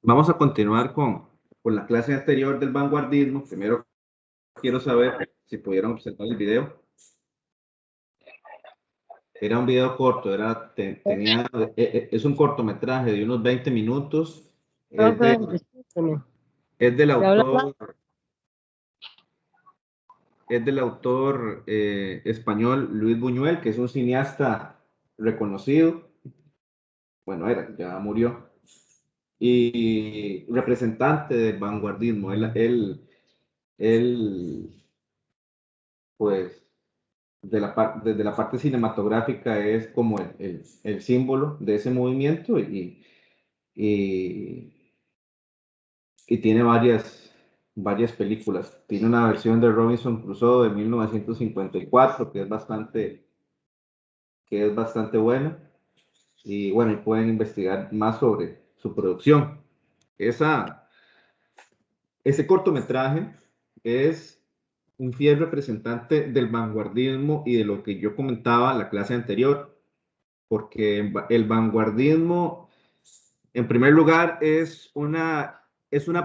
Vamos a continuar con la clase anterior del vanguardismo. Primero quiero saber si pudieron observar el video. Era un video corto, es un cortometraje de unos 20 minutos. Es, Profe, de- discúlpeme. es del ¿Se habla? autor español Luis Buñuel, que es un cineasta reconocido. Bueno, ya murió. Y representante del vanguardismo. Él pues desde la parte cinematográfica es como el símbolo de ese movimiento y, y tiene varias películas. Tiene una versión de Robinson Crusoe de 1954 que es bastante buena y bueno, y pueden investigar más sobre su producción. Esa, ese cortometraje es un fiel representante del vanguardismo y de lo que yo comentaba en la clase anterior, porque el vanguardismo, en primer lugar, es una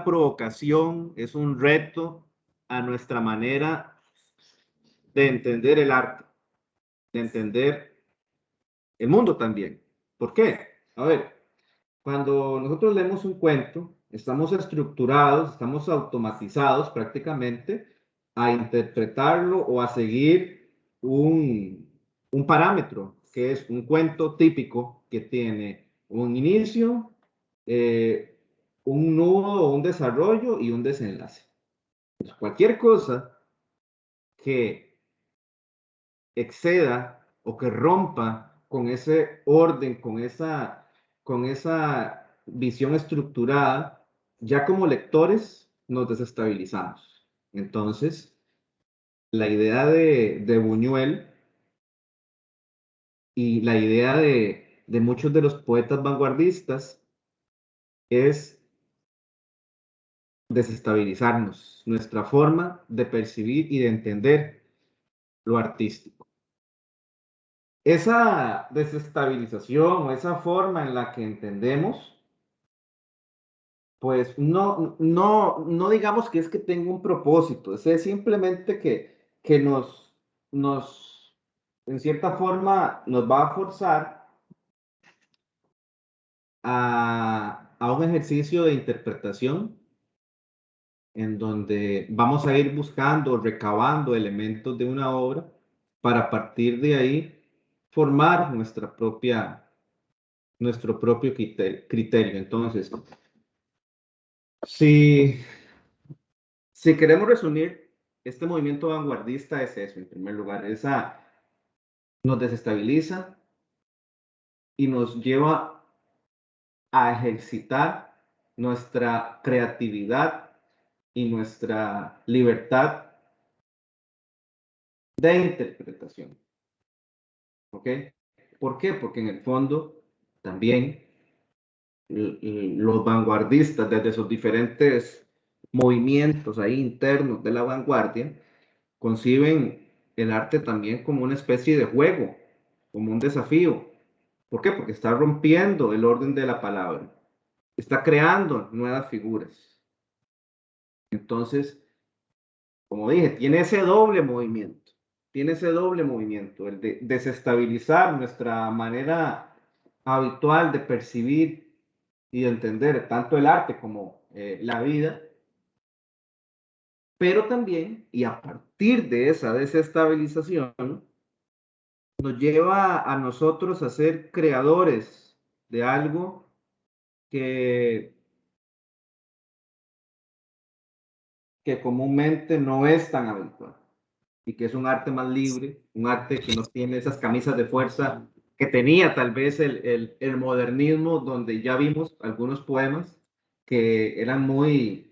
provocación, es un reto a nuestra manera de entender el arte, de entender el mundo también. ¿Por qué? A ver, cuando nosotros leemos un cuento, estamos estructurados, estamos automatizados prácticamente a interpretarlo o a seguir un parámetro, que es un cuento típico que tiene un inicio, eh, un nudo, un desarrollo y un desenlace. Pues cualquier cosa que exceda o que rompa con ese orden, con esa visión estructurada, ya como lectores nos desestabilizamos. Entonces, la idea de Buñuel y la idea de muchos de los poetas vanguardistas es desestabilizarnos, nuestra forma de percibir y de entender lo artístico. Esa desestabilización o esa forma en la que entendemos, pues no digamos que es que tenga un propósito, es simplemente que en cierta forma, nos va a forzar a un ejercicio de interpretación en donde vamos a ir buscando, recabando elementos de una obra para a partir de ahí formar nuestro propio criterio. Entonces, si, si queremos resumir, este movimiento vanguardista es eso, en primer lugar, nos desestabiliza y nos lleva a ejercitar nuestra creatividad y nuestra libertad de interpretación. ¿Ok? ¿Por qué? Porque en el fondo también los vanguardistas, desde sus diferentes movimientos ahí internos de la vanguardia, conciben el arte también como una especie de juego, como un desafío. ¿Por qué? Porque está rompiendo el orden de la palabra, está creando nuevas figuras. Entonces, como dije, tiene ese doble movimiento, el de desestabilizar nuestra manera habitual de percibir y de entender tanto el arte como la vida, pero también, y a partir de esa desestabilización, nos lleva a nosotros a ser creadores de algo que, que comúnmente no es tan habitual y que es un arte más libre, un arte que no tiene esas camisas de fuerza que tenía tal vez el modernismo, donde ya vimos algunos poemas que eran muy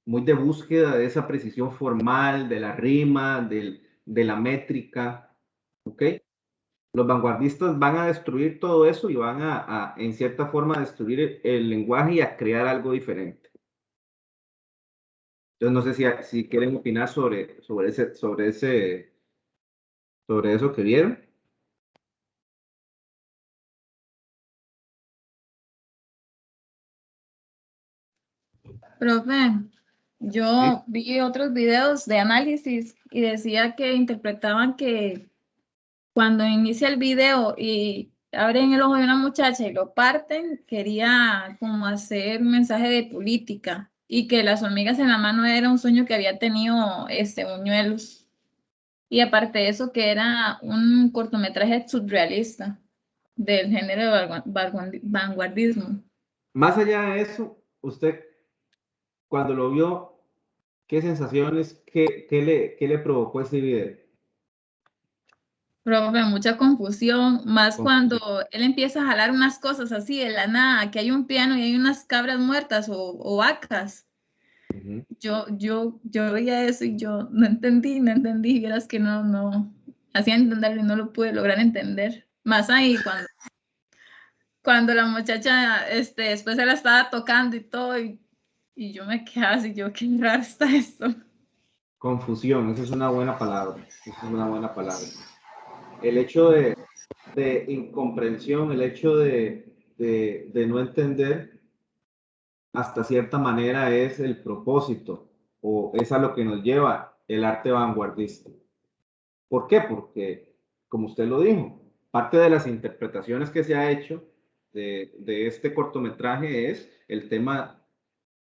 de búsqueda de esa precisión formal, de la rima, de la métrica, ¿ok? Los vanguardistas van a destruir todo eso y van en cierta forma, a destruir el lenguaje y a crear algo diferente. Entonces, no sé si quieren opinar sobre eso que vieron. Profe, Sí. yo vi otros videos de análisis y decía que interpretaban que cuando inicia el video y abren el ojo de una muchacha y lo parten, quería como hacer un mensaje de política y que las hormigas en la mano era un sueño que había tenido Buñuelos. Y aparte de eso, que era un cortometraje surrealista del género de vanguardismo. Más allá de eso, usted cuando lo vio, ¿qué sensaciones, qué le provocó ese video? Profe, mucha confusión, más cuando Confusión. él empieza a jalar unas cosas así de la nada, que hay un piano y hay unas cabras muertas o vacas. Ujú. Yo veía eso y yo no entendí, vieras que no, hacía entenderlo y no lo pude lograr entender. Más ahí cuando la muchacha, después se la estaba tocando y todo, y yo me quedaba así, yo, qué raro está esto. Confusión, esa es una buena palabra. Esa es una buena palabra. El hecho de incomprensión, el hecho de no entender, hasta cierta manera es el propósito o es a lo que nos lleva el arte vanguardista. ¿Por qué? Porque, como usted lo dijo, parte de las interpretaciones que se ha hecho de este cortometraje es el tema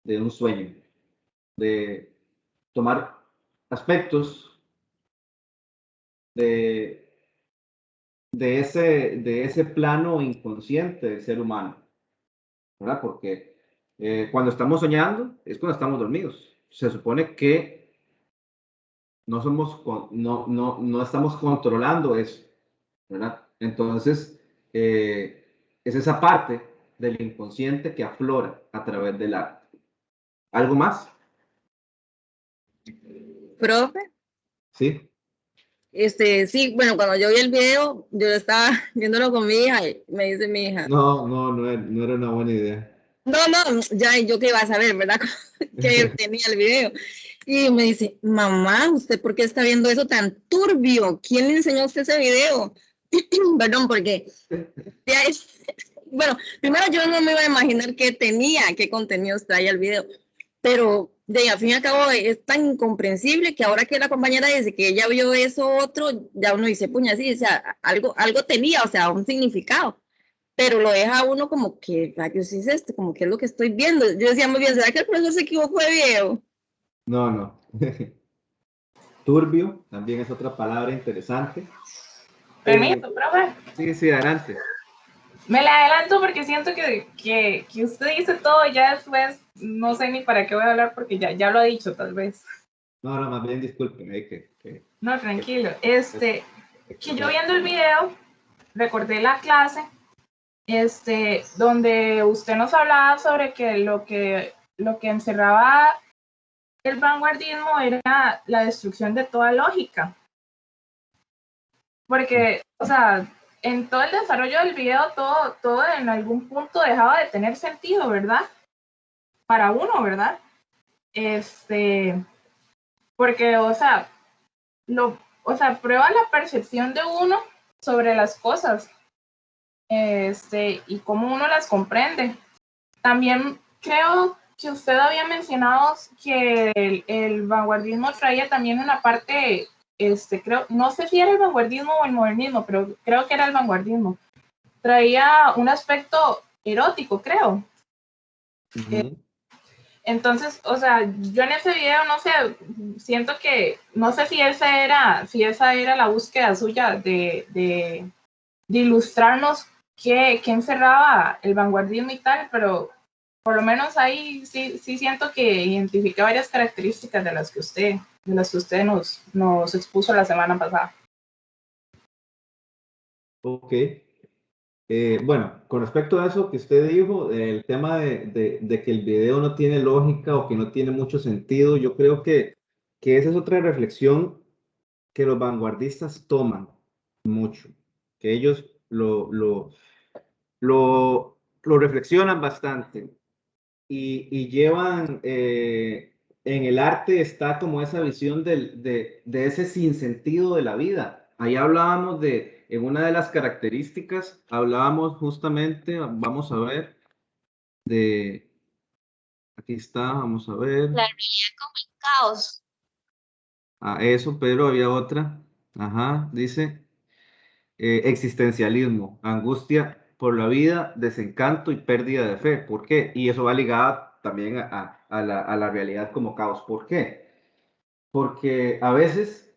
de un sueño, de tomar aspectos de, de ese plano inconsciente del ser humano, ¿verdad? Porque cuando estamos soñando es cuando estamos dormidos. Se supone que no, somos, no estamos controlando eso, ¿verdad? Entonces, es esa parte del inconsciente que aflora a través del arte. ¿Algo más? Profe, Sí. sí, bueno, cuando yo vi el video, yo estaba viéndolo con mi hija y me dice mi hija, No era una buena idea. no, ya yo qué iba a saber, ¿verdad? Que tenía el video. Y me dice, mamá, ¿usted por qué está viendo eso tan turbio? ¿Quién le enseñó a usted ese video? Perdón, porque, bueno, primero yo no me iba a imaginar qué tenía, qué contenidos traía el video, pero de al fin y al cabo es tan incomprensible que ahora que la compañera dice que ella vio eso otro, ya uno dice, puña, sí, o sea, algo tenía, o sea, un significado, pero lo deja uno como que, rayos es esto, como que es lo que estoy viendo. Yo decía muy bien, ¿será que el profesor se equivocó de video? No. Turbio también es otra palabra interesante. Permiso, profe. Sí, adelante. Me la adelanto porque siento que usted dice todo y ya después no sé ni para qué voy a hablar porque ya lo ha dicho tal vez. No, más bien discúlpeme. No, tranquilo. Que yo viendo el video recordé la clase donde usted nos hablaba sobre que lo que encerraba el vanguardismo era la destrucción de toda lógica. Porque, o sea, en todo el desarrollo del video, todo en algún punto dejaba de tener sentido, ¿verdad? Para uno, ¿verdad? Porque, prueba la percepción de uno sobre las cosas, y cómo uno las comprende. También creo que usted había mencionado que el vanguardismo traía también una parte, creo, no sé si era el vanguardismo o el modernismo, pero creo que era el vanguardismo. Traía un aspecto erótico, creo. Uh-huh. Entonces, o sea, yo en ese video, no sé, siento que, no sé si esa era la búsqueda suya de ilustrarnos qué encerraba el vanguardismo y tal, pero por lo menos ahí sí siento que identifiqué varias características de las que usted nos expuso la semana pasada. Ok. Bueno, con respecto a eso que usted dijo, el tema de que el video no tiene lógica o que no tiene mucho sentido, yo creo que esa es otra reflexión que los vanguardistas toman mucho, que ellos lo reflexionan bastante y llevan, en el arte está como esa visión de ese sinsentido de la vida. Ahí hablábamos en una de las características, hablábamos justamente, vamos a ver, de, Aquí está, vamos a ver. La realidad como el caos. Eso, pero había otra. Ajá, dice existencialismo, angustia por la vida, desencanto y pérdida de fe. ¿Por qué? Y eso va ligado también a la realidad como caos. ¿Por qué? Porque a veces,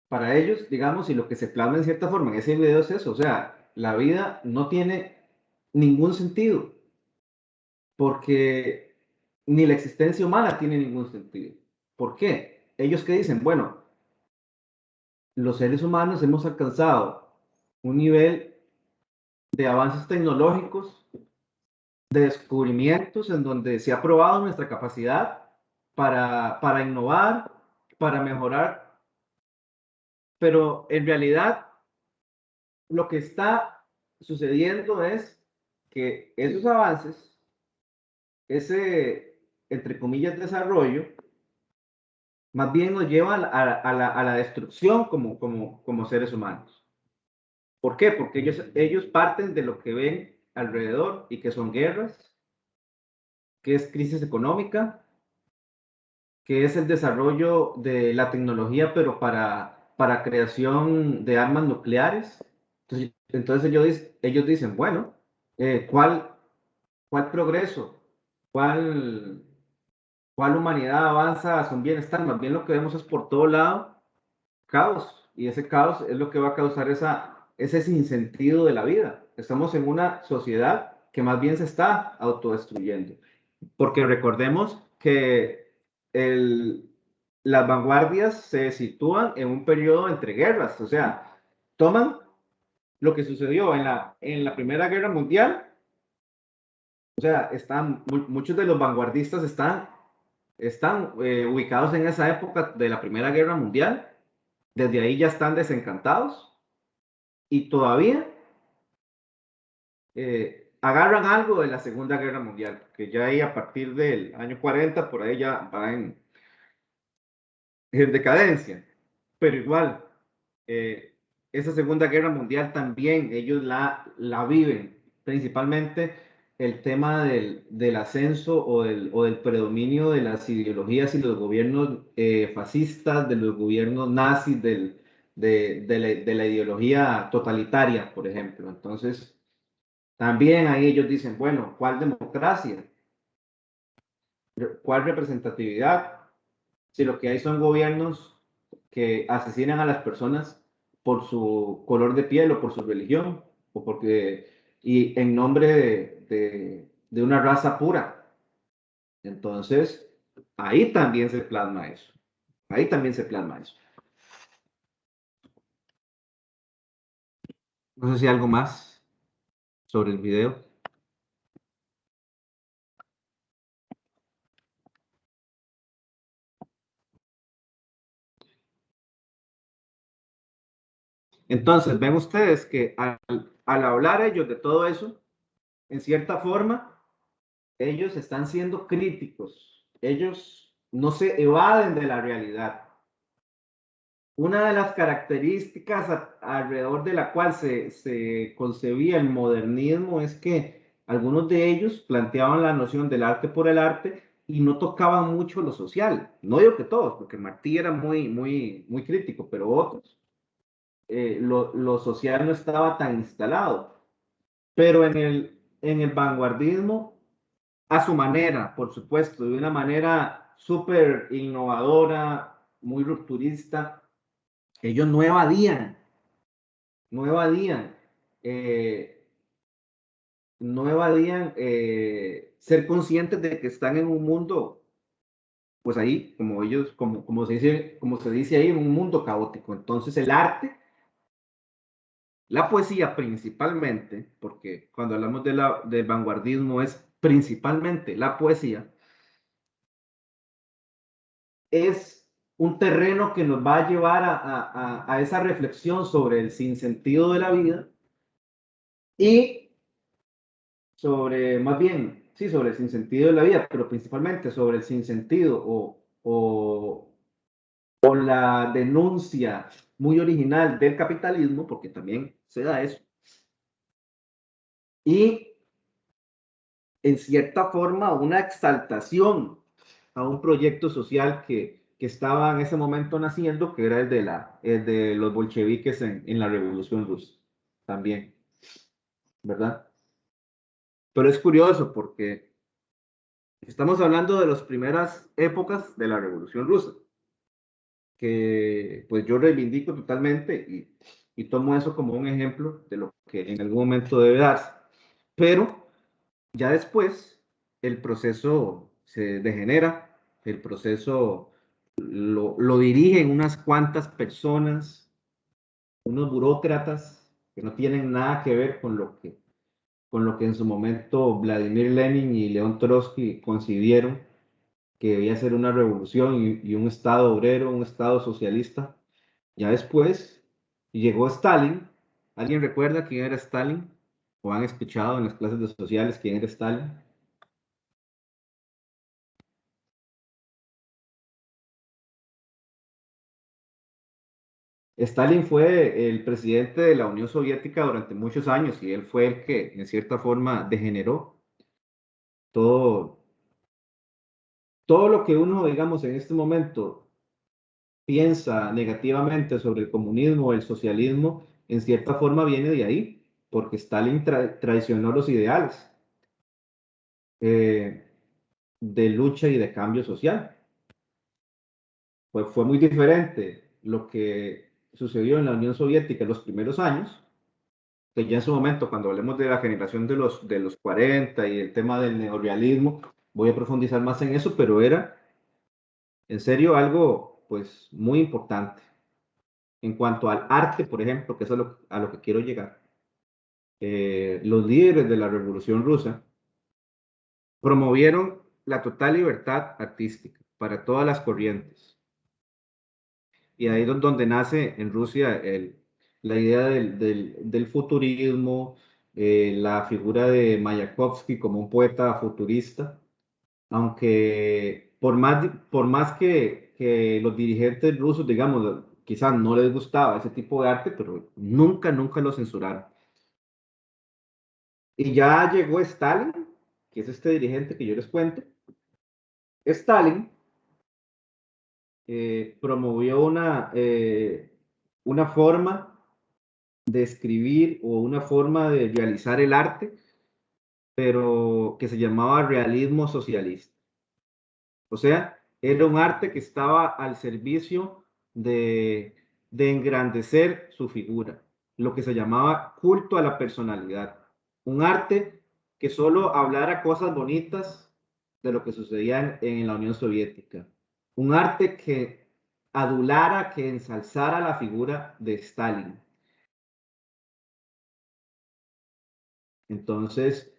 para ellos, digamos, y lo que se plasma en cierta forma en ese video es eso, o sea, la vida no tiene ningún sentido, porque ni la existencia humana tiene ningún sentido. ¿Por qué? Ellos que dicen, bueno, los seres humanos hemos alcanzado un nivel de avances tecnológicos, de descubrimientos en donde se ha probado nuestra capacidad para innovar, para mejorar, pero en realidad lo que está sucediendo es que esos avances, ese, entre comillas, desarrollo, más bien nos lleva a la destrucción como seres humanos. ¿Por qué? Porque ellos parten de lo que ven alrededor y que son guerras, que es crisis económica, que es el desarrollo de la tecnología, pero para creación de armas nucleares. Entonces ellos dicen, bueno, ¿cuál progreso? ¿Cuál, ¿Cuál humanidad avanza hacia un bienestar? Más bien lo que vemos es por todo lado caos, y ese caos es lo que va a causar ese sinsentido de la vida. Estamos en una sociedad que más bien se está autodestruyendo, porque recordemos que las vanguardias se sitúan en un periodo entre guerras, o sea, toman lo que sucedió en la Primera Guerra Mundial, o sea, muchos de los vanguardistas están ubicados en esa época de la Primera Guerra Mundial. Desde ahí ya están desencantados y todavía agarran algo de la Segunda Guerra Mundial, que ya ahí a partir del año 40, por ahí ya va en decadencia. Pero igual, esa Segunda Guerra Mundial también ellos la viven, principalmente el tema del ascenso o del predominio de las ideologías y los gobiernos fascistas, de los gobiernos nazis, de la ideología totalitaria, por ejemplo. Entonces, también ahí ellos dicen, bueno, ¿cuál democracia? ¿Cuál representatividad? Si lo que hay son gobiernos que asesinan a las personas por su color de piel o por su religión, y en nombre de una raza pura. Entonces, ahí también se plasma eso. Ahí también se plasma eso. No sé si algo más sobre el video. Entonces, ven ustedes que al hablar ellos de todo eso, en cierta forma, ellos están siendo críticos. Ellos no se evaden de la realidad. Una de las características alrededor de la cual se concebía el modernismo es que algunos de ellos planteaban la noción del arte por el arte y no tocaban mucho lo social. No digo que todos, porque Martí era muy crítico, pero otros, lo social no estaba tan instalado. Pero en el vanguardismo, a su manera, por supuesto, de una manera súper innovadora, muy rupturista, ellos no evadían, eh, no evadían ser conscientes de que están en un mundo, pues ahí, como se dice ahí, en un mundo caótico. Entonces el arte, la poesía principalmente, porque cuando hablamos del vanguardismo es principalmente la poesía, es un terreno que nos va a llevar a esa reflexión sobre el sinsentido de la vida y más bien, sí, sobre el sinsentido de la vida, pero principalmente sobre el sinsentido o la denuncia muy original del capitalismo, porque también se da eso. Y en cierta forma, una exaltación a un proyecto social que estaba en ese momento naciendo, que era el de los bolcheviques en la Revolución Rusa, también, ¿verdad? Pero es curioso porque estamos hablando de las primeras épocas de la Revolución Rusa, que pues yo reivindico totalmente y tomo eso como un ejemplo de lo que en algún momento debe darse. Pero ya después el proceso se degenera, el proceso lo dirigen unas cuantas personas, unos burócratas que no tienen nada que ver con lo que en su momento Vladimir Lenin y León Trotsky concibieron que debía ser una revolución y un Estado obrero, un Estado socialista. Ya después llegó Stalin. ¿Alguien recuerda quién era Stalin? ¿O han escuchado en las clases de sociales quién era Stalin? Stalin fue el presidente de la Unión Soviética durante muchos años y él fue el que, en cierta forma, degeneró todo, todo lo que uno, digamos, en este momento piensa negativamente sobre el comunismo o el socialismo, en cierta forma viene de ahí, porque Stalin traicionó los ideales eh, de lucha y de cambio social. Pues fue muy diferente lo que sucedió en la Unión Soviética en los primeros años, que ya en su momento, cuando hablemos de la generación de los 40 y el tema del neorrealismo, voy a profundizar más en eso, pero era en serio algo pues muy importante. En cuanto al arte, por ejemplo, que es a lo que quiero llegar, los líderes de la Revolución Rusa promovieron la total libertad artística para todas las corrientes. Y ahí es donde nace en Rusia la idea del futurismo, la figura de Mayakovsky como un poeta futurista, aunque por más que los dirigentes rusos, digamos, quizás no les gustaba ese tipo de arte, pero nunca, nunca lo censuraron. Y ya llegó Stalin, que es este dirigente que yo les cuento. Stalin promovió una forma de escribir o una forma de realizar el arte, pero que se llamaba realismo socialista. O sea, era un arte que estaba al servicio de engrandecer su figura, lo que se llamaba culto a la personalidad. Un arte que solo hablara cosas bonitas de lo que sucedía en la Unión Soviética. Un arte que adulara, que ensalzara la figura de Stalin. Entonces,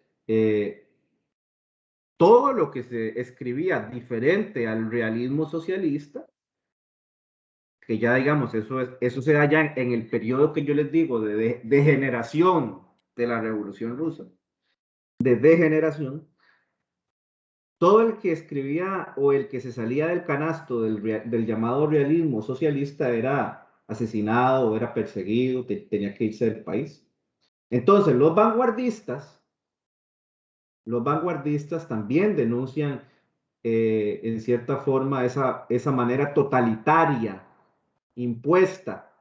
todo lo que se escribía diferente al realismo socialista, que ya digamos, eso se da ya en el periodo que yo les digo de degeneración de la Revolución Rusa, de degeneración, todo el que escribía o el que se salía del canasto del llamado realismo socialista era asesinado o era perseguido, tenía que irse del país. Entonces, los vanguardistas también denuncian en cierta forma esa manera totalitaria impuesta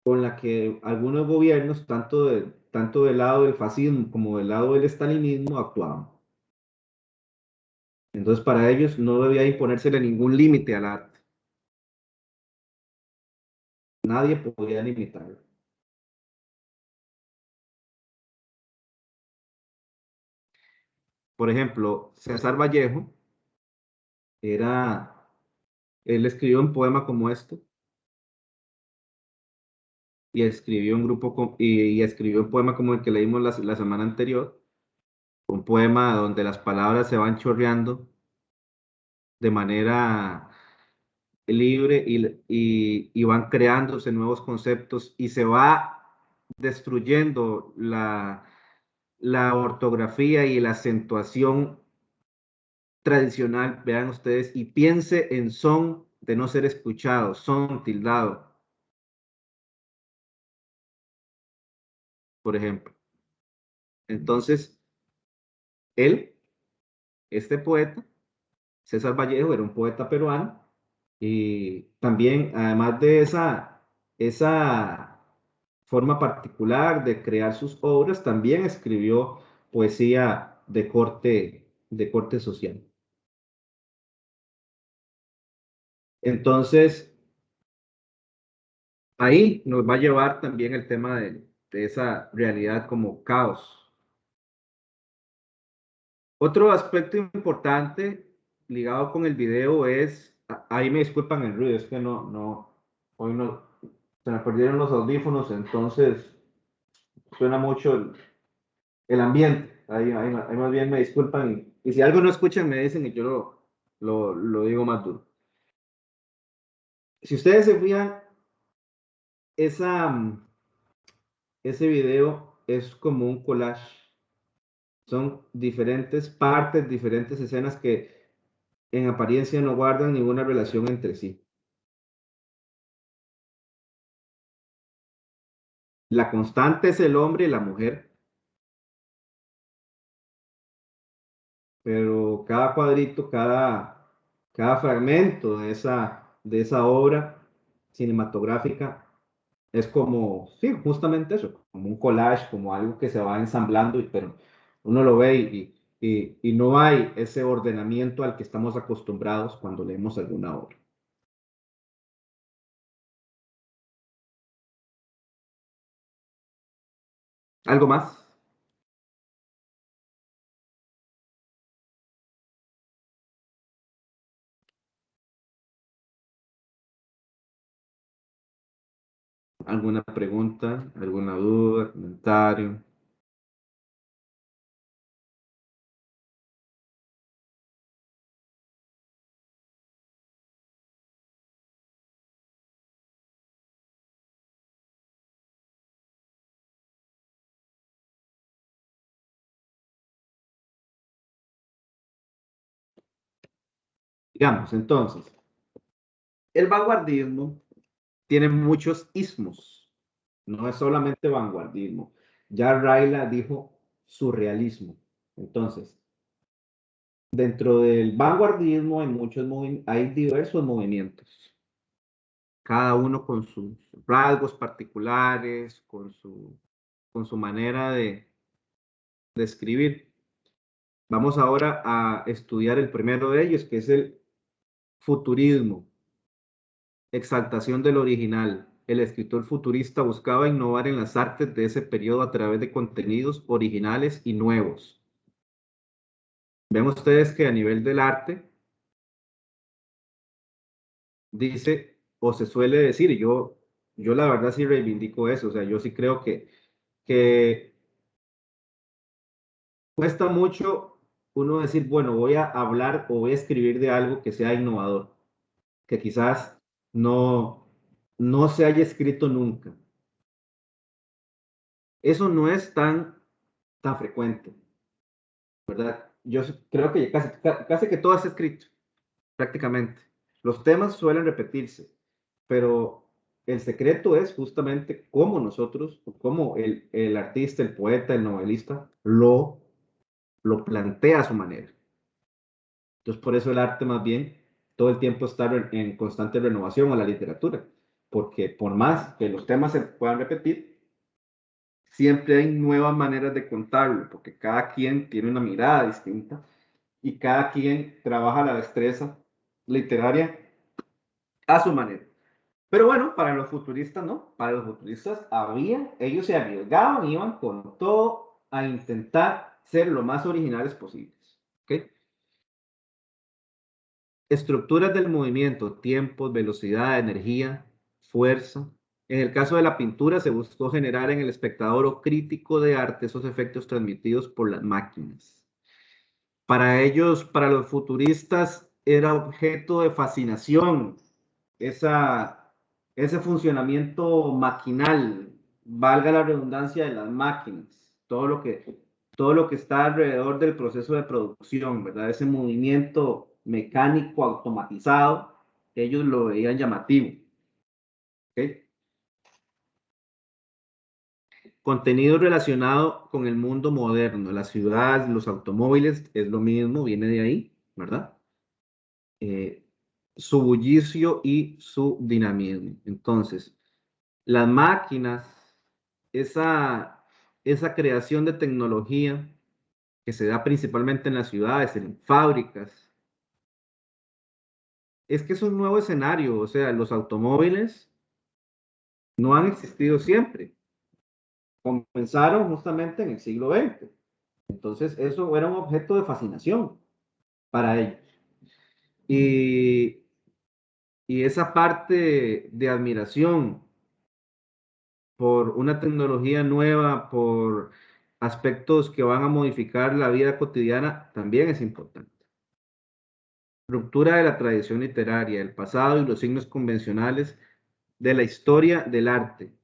con la que algunos gobiernos, tanto del lado del fascismo como del lado del estalinismo, actuaban. Entonces, para ellos no debía imponérsele ningún límite al arte. Nadie podía limitarlo. Por ejemplo, César Vallejo él escribió un poema como este y escribió y escribió un poema como el que leímos la semana anterior, un poema donde las palabras se van chorreando de manera libre y van creándose nuevos conceptos y se va destruyendo la ortografía y la acentuación tradicional, vean ustedes, y piense en son de no ser escuchado, son tildado, por ejemplo. Entonces, Él, este poeta, César Vallejo, era un poeta peruano y también, además de esa forma particular de crear sus obras, también escribió poesía de corte social. Entonces, ahí nos va a llevar también el tema de esa realidad como caos. Otro aspecto importante ligado con el video es, ahí me disculpan el ruido, es que hoy no, se me perdieron los audífonos, entonces suena mucho el ambiente. Ahí más bien me disculpan y si algo no escuchan me dicen y yo lo digo más duro. Si ustedes se fijan, esa, ese video es como un collage. Son diferentes partes, diferentes escenas que en apariencia no guardan ninguna relación entre sí. La constante es el hombre y la mujer, pero cada cuadrito, cada fragmento de esa obra cinematográfica es como, sí, justamente eso, como un collage, como algo que se va ensamblando, pero uno lo ve y no hay ese ordenamiento al que estamos acostumbrados cuando leemos alguna obra. ¿Algo más? ¿Alguna pregunta? ¿Alguna duda? ¿Comentario? Digamos, entonces, el vanguardismo tiene muchos ismos, no es solamente vanguardismo. Ya Raila dijo surrealismo. Entonces, dentro del vanguardismo hay diversos movimientos, cada uno con sus rasgos particulares, con su manera de escribir. Vamos ahora a estudiar el primero de ellos, que es el futurismo, exaltación del original. El escritor futurista buscaba innovar en las artes de ese periodo a través de contenidos originales y nuevos. Ven ustedes que a nivel del arte, dice o se suele decir, y yo la verdad sí reivindico eso, o sea, yo sí creo que cuesta mucho uno decir, bueno, voy a hablar o voy a escribir de algo que sea innovador, que quizás no, no se haya escrito nunca. Eso no es tan frecuente, ¿verdad? Yo creo que casi que todo está escrito, prácticamente. Los temas suelen repetirse, pero el secreto es justamente cómo nosotros, cómo el artista, el poeta, el novelista lo plantea a su manera. Entonces, por eso el arte más bien todo el tiempo está en constante renovación, o la literatura, porque por más que los temas se puedan repetir, siempre hay nuevas maneras de contarlo, porque cada quien tiene una mirada distinta y cada quien trabaja la destreza literaria a su manera. Pero bueno, para los futuristas no, para los futuristas ellos se arriesgaban, iban con todo a intentar ser lo más originales posibles. ¿Okay? Estructuras del movimiento, tiempos, velocidad, energía, fuerza. En el caso de la pintura se buscó generar en el espectador o crítico de arte esos efectos transmitidos por las máquinas. Para ellos, para los futuristas, era objeto de fascinación ese funcionamiento maquinal, valga la redundancia de las máquinas, todo lo que está alrededor del proceso de producción, ¿verdad? Ese movimiento mecánico automatizado, ellos lo veían llamativo. ¿Okay? Contenido relacionado con el mundo moderno, las ciudades, los automóviles, es lo mismo, viene de ahí, ¿verdad? Su bullicio y su dinamismo. Entonces, las máquinas, esa creación de tecnología que se da principalmente en las ciudades, en fábricas, es que es un nuevo escenario, o sea, los automóviles no han existido siempre, comenzaron justamente en el siglo XX, entonces eso era un objeto de fascinación para ellos. Y, y esa parte de admiración por una tecnología nueva, por aspectos que van a modificar la vida cotidiana, también es importante. Ruptura de la tradición literaria, el pasado y los signos convencionales de la historia del arte.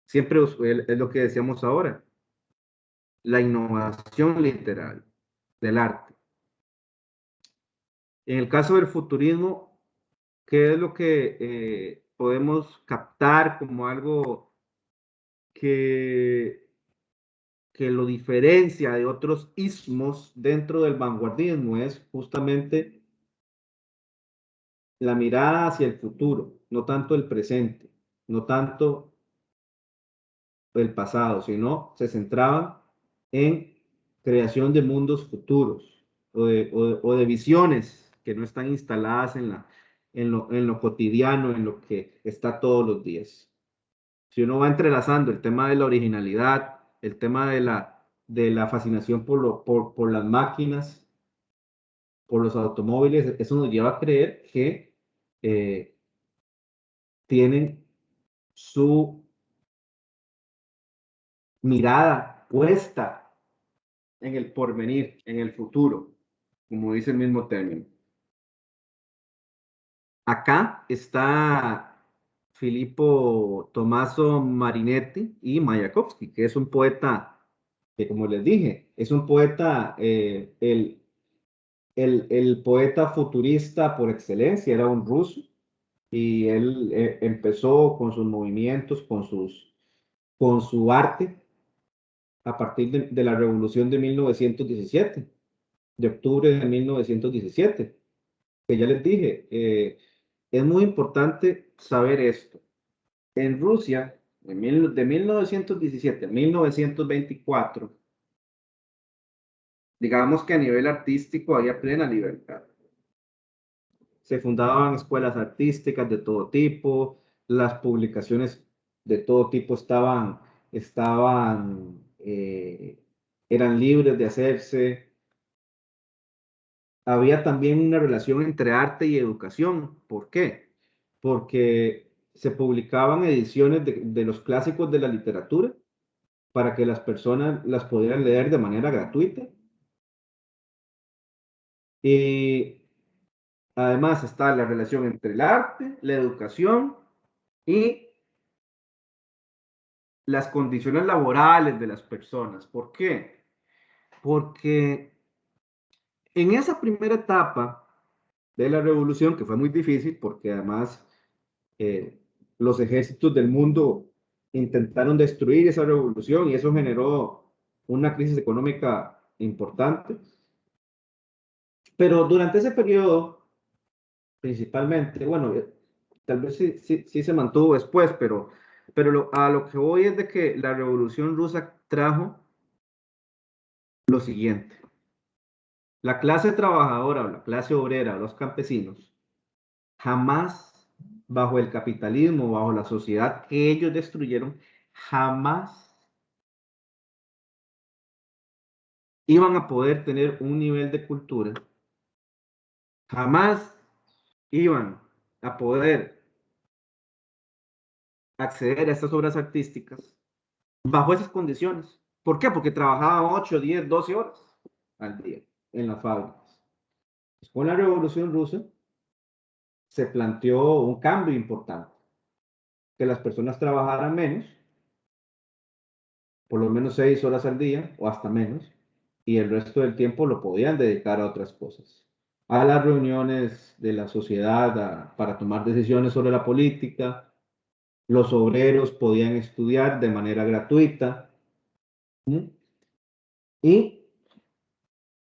Siempre es lo que decíamos ahora, la innovación literal del arte. En el caso del futurismo, ¿qué es lo que podemos captar como algo que lo diferencia de otros ismos dentro del vanguardismo? Es justamente la mirada hacia el futuro, no tanto el presente, no tanto el pasado, sino se centraban en creación de mundos futuros o de visiones que no están instaladas en lo cotidiano, en lo que está todos los días. Si uno va entrelazando el tema de la originalidad, el tema de la fascinación por las máquinas, por los automóviles, eso nos lleva a creer que tienen su mirada puesta en el porvenir, en el futuro, como dice el mismo término. Acá está Filippo Tommaso Marinetti y Mayakovsky, que es un poeta que, como les dije, es un poeta, el poeta futurista por excelencia, era un ruso, y él empezó con sus movimientos, con su arte, a partir de la revolución de 1917, de octubre de 1917, que ya les dije, es muy importante saber esto. En Rusia, de 1917 a 1924, digamos que a nivel artístico había plena libertad. Se fundaban escuelas artísticas de todo tipo, las publicaciones de todo tipo eran libres de hacerse. Había también una relación entre arte y educación. ¿Por qué? Porque se publicaban ediciones de los clásicos de la literatura para que las personas las pudieran leer de manera gratuita. Y además está la relación entre el arte, la educación y las condiciones laborales de las personas. ¿Por qué? Porque en esa primera etapa de la revolución, que fue muy difícil, porque además los ejércitos del mundo intentaron destruir esa revolución y eso generó una crisis económica importante. Pero durante ese periodo, principalmente, bueno, tal vez sí se mantuvo después, pero a lo que voy es de que la revolución rusa trajo lo siguiente. La clase trabajadora o la clase obrera, los campesinos, jamás bajo el capitalismo, bajo la sociedad que ellos destruyeron, jamás iban a poder tener un nivel de cultura, jamás iban a poder acceder a estas obras artísticas bajo esas condiciones. ¿Por qué? Porque trabajaban 8, 10, 12 horas al día en las fábricas. Con la Revolución Rusa se planteó un cambio importante, que las personas trabajaran menos, por lo menos 6 horas al día o hasta menos, y el resto del tiempo lo podían dedicar a otras cosas, a las reuniones de la sociedad, para tomar decisiones sobre la política, los obreros podían estudiar de manera gratuita. Y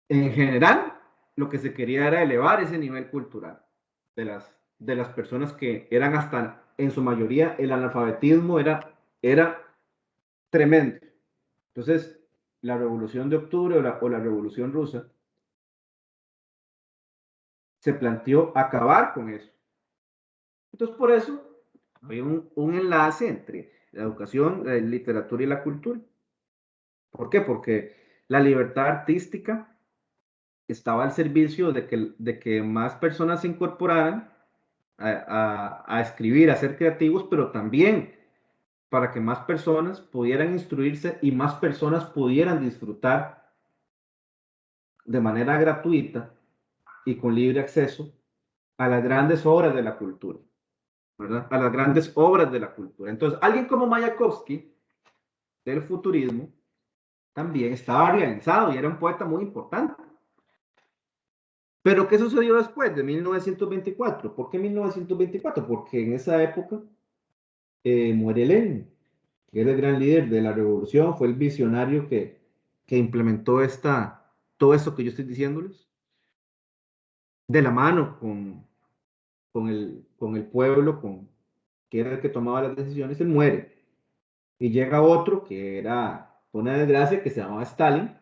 en general, lo que se quería era elevar ese nivel cultural de las personas que eran hasta, en su mayoría, el analfabetismo era tremendo. Entonces, la Revolución de Octubre o la Revolución Rusa se planteó acabar con eso. Entonces, por eso hay un enlace entre la educación, la literatura y la cultura. ¿Por qué? Porque la libertad artística estaba al servicio de que más personas se incorporaran a escribir, a ser creativos, pero también para que más personas pudieran instruirse y más personas pudieran disfrutar de manera gratuita y con libre acceso a las grandes obras de la cultura, ¿verdad? A las grandes obras de la cultura. Entonces, alguien como Mayakovsky, del futurismo, también estaba realizado y era un poeta muy importante. Pero, ¿qué sucedió después de 1924? ¿Por qué 1924? Porque en esa época muere Lenin, que era el gran líder de la revolución, fue el visionario que implementó todo esto que yo estoy diciéndoles, de la mano con el pueblo, que era el que tomaba las decisiones, él muere. Y llega otro que era una desgracia, que se llamaba Stalin,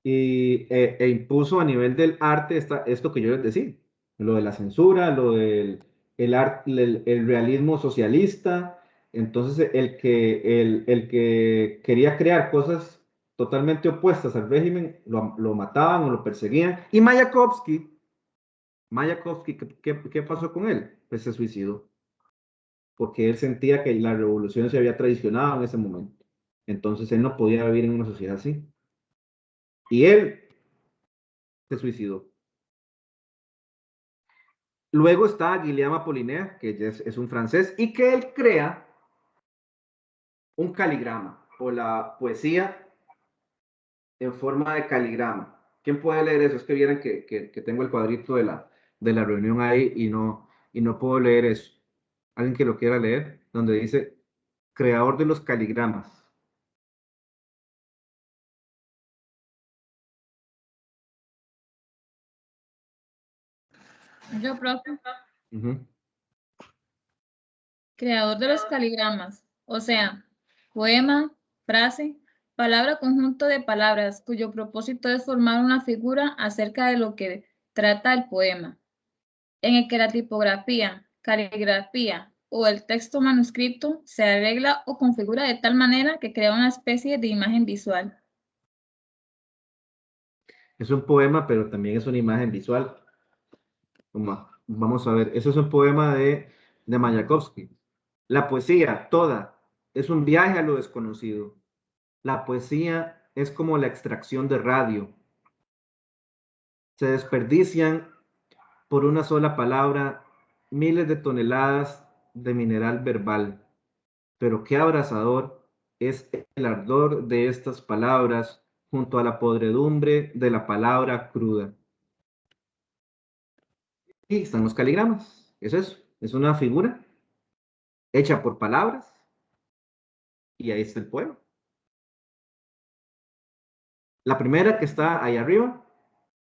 e impuso a nivel del arte esto que yo les decía, lo de la censura, lo del el realismo socialista. Entonces, el que quería crear cosas totalmente opuestas al régimen, lo mataban o lo perseguían. Y Mayakovsky, ¿qué pasó con él? Pues se suicidó, porque él sentía que la revolución se había traicionado en ese momento. Entonces, él no podía vivir en una sociedad así. Y él se suicidó. Luego está Guillaume Apollinaire, que es un francés, y que él crea un caligrama, o la poesía en forma de caligrama. ¿Quién puede leer eso? Es que vieran que tengo el cuadrito de la reunión ahí y no puedo leer eso. ¿Alguien que lo quiera leer? Donde dice, creador de los caligramas. Yo, profe, Uh-huh. creador de los caligramas, o sea, poema, frase, palabra, conjunto de palabras cuyo propósito es formar una figura acerca de lo que trata el poema, en el que la tipografía, caligrafía o el texto manuscrito se arregla o configura de tal manera que crea una especie de imagen visual. Es un poema, pero también es una imagen visual. Vamos a ver, eso es un poema de Mayakovsky. La poesía, toda, es un viaje a lo desconocido. La poesía es como la extracción de radio. Se desperdician por una sola palabra miles de toneladas de mineral verbal. Pero qué abrasador es el ardor de estas palabras junto a la podredumbre de la palabra cruda. Y están los caligramas. Es eso. Es una figura hecha por palabras. Y ahí está el poema. La primera que está ahí arriba,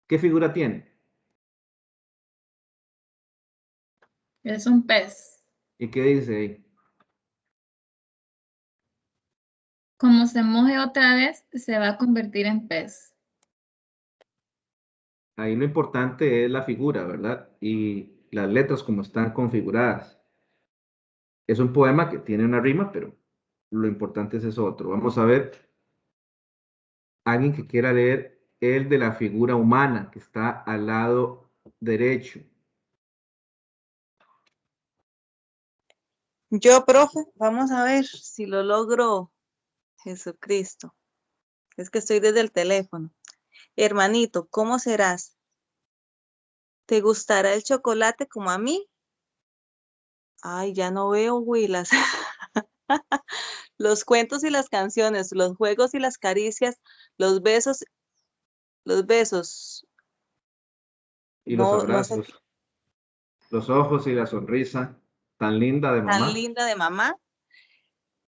¿qué figura tiene? Es un pez. ¿Y qué dice ahí? Como se moje otra vez, se va a convertir en pez. Ahí lo importante es la figura, ¿verdad? Y las letras como están configuradas. Es un poema que tiene una rima, pero lo importante es eso otro. Vamos a ver, alguien que quiera leer el de la figura humana, que está al lado derecho. Yo, profe, vamos a ver si lo logro. Jesucristo. Es que estoy desde el teléfono. Hermanito, ¿cómo serás? ¿Te gustará el chocolate como a mí? Ay, ya no veo, Willas. Los cuentos y las canciones, los juegos y las caricias, los besos. Y los No sé. abrazos, los ojos y la sonrisa tan linda de mamá. tan linda de mamá.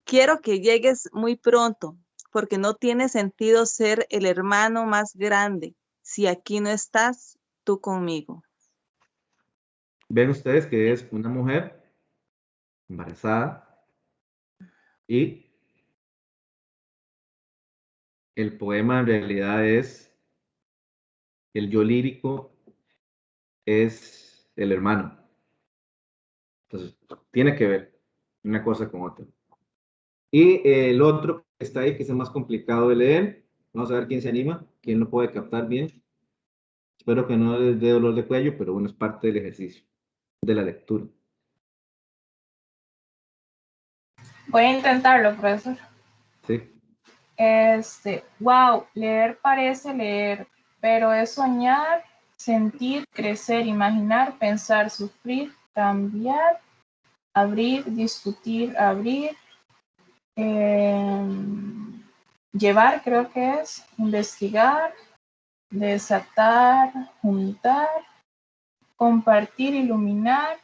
Quiero que llegues muy pronto, porque no tiene sentido ser el hermano más grande si aquí no estás tú conmigo. Ven ustedes que es una mujer embarazada y el poema en realidad es, el yo lírico es el hermano. Entonces, tiene que ver una cosa con otra. Y el otro que está ahí, que es el más complicado de leer, vamos a ver quién se anima, quién lo puede captar bien. Espero que no les dé dolor de cuello, pero bueno, es parte del ejercicio, de la lectura. Voy a intentarlo, profesor. ¿Sí? Wow, leer parece leer, pero es soñar, sentir, crecer, imaginar, pensar, sufrir, cambiar, abrir, discutir, abrir, llevar, creo que es, investigar, desatar, juntar, compartir, iluminar,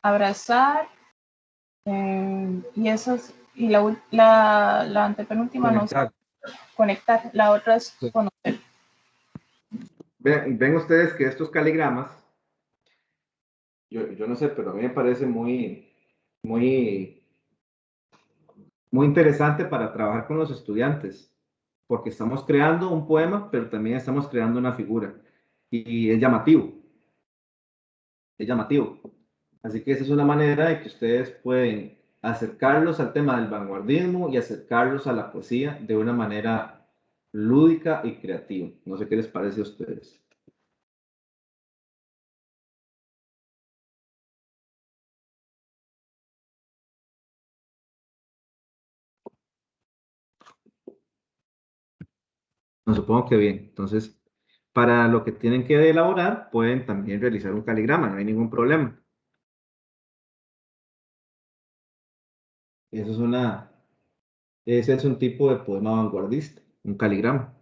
abrazar, y eso es, y la antepenúltima no sé, Conectar. conectar, la otra es Sí. conocer. Ven ustedes que estos caligramas, yo no sé, pero a mí me parece muy interesante para trabajar con los estudiantes, porque estamos creando un poema, pero también estamos creando una figura, y es llamativo, es llamativo. Así que esa es una manera de que ustedes pueden acercarlos al tema del vanguardismo y acercarlos a la poesía de una manera lúdica y creativa. No sé qué les parece a ustedes. No, supongo que bien. Entonces, para lo que tienen que elaborar, pueden también realizar un caligrama, no hay ningún problema. Eso es ese es un tipo de poema vanguardista, un caligrama.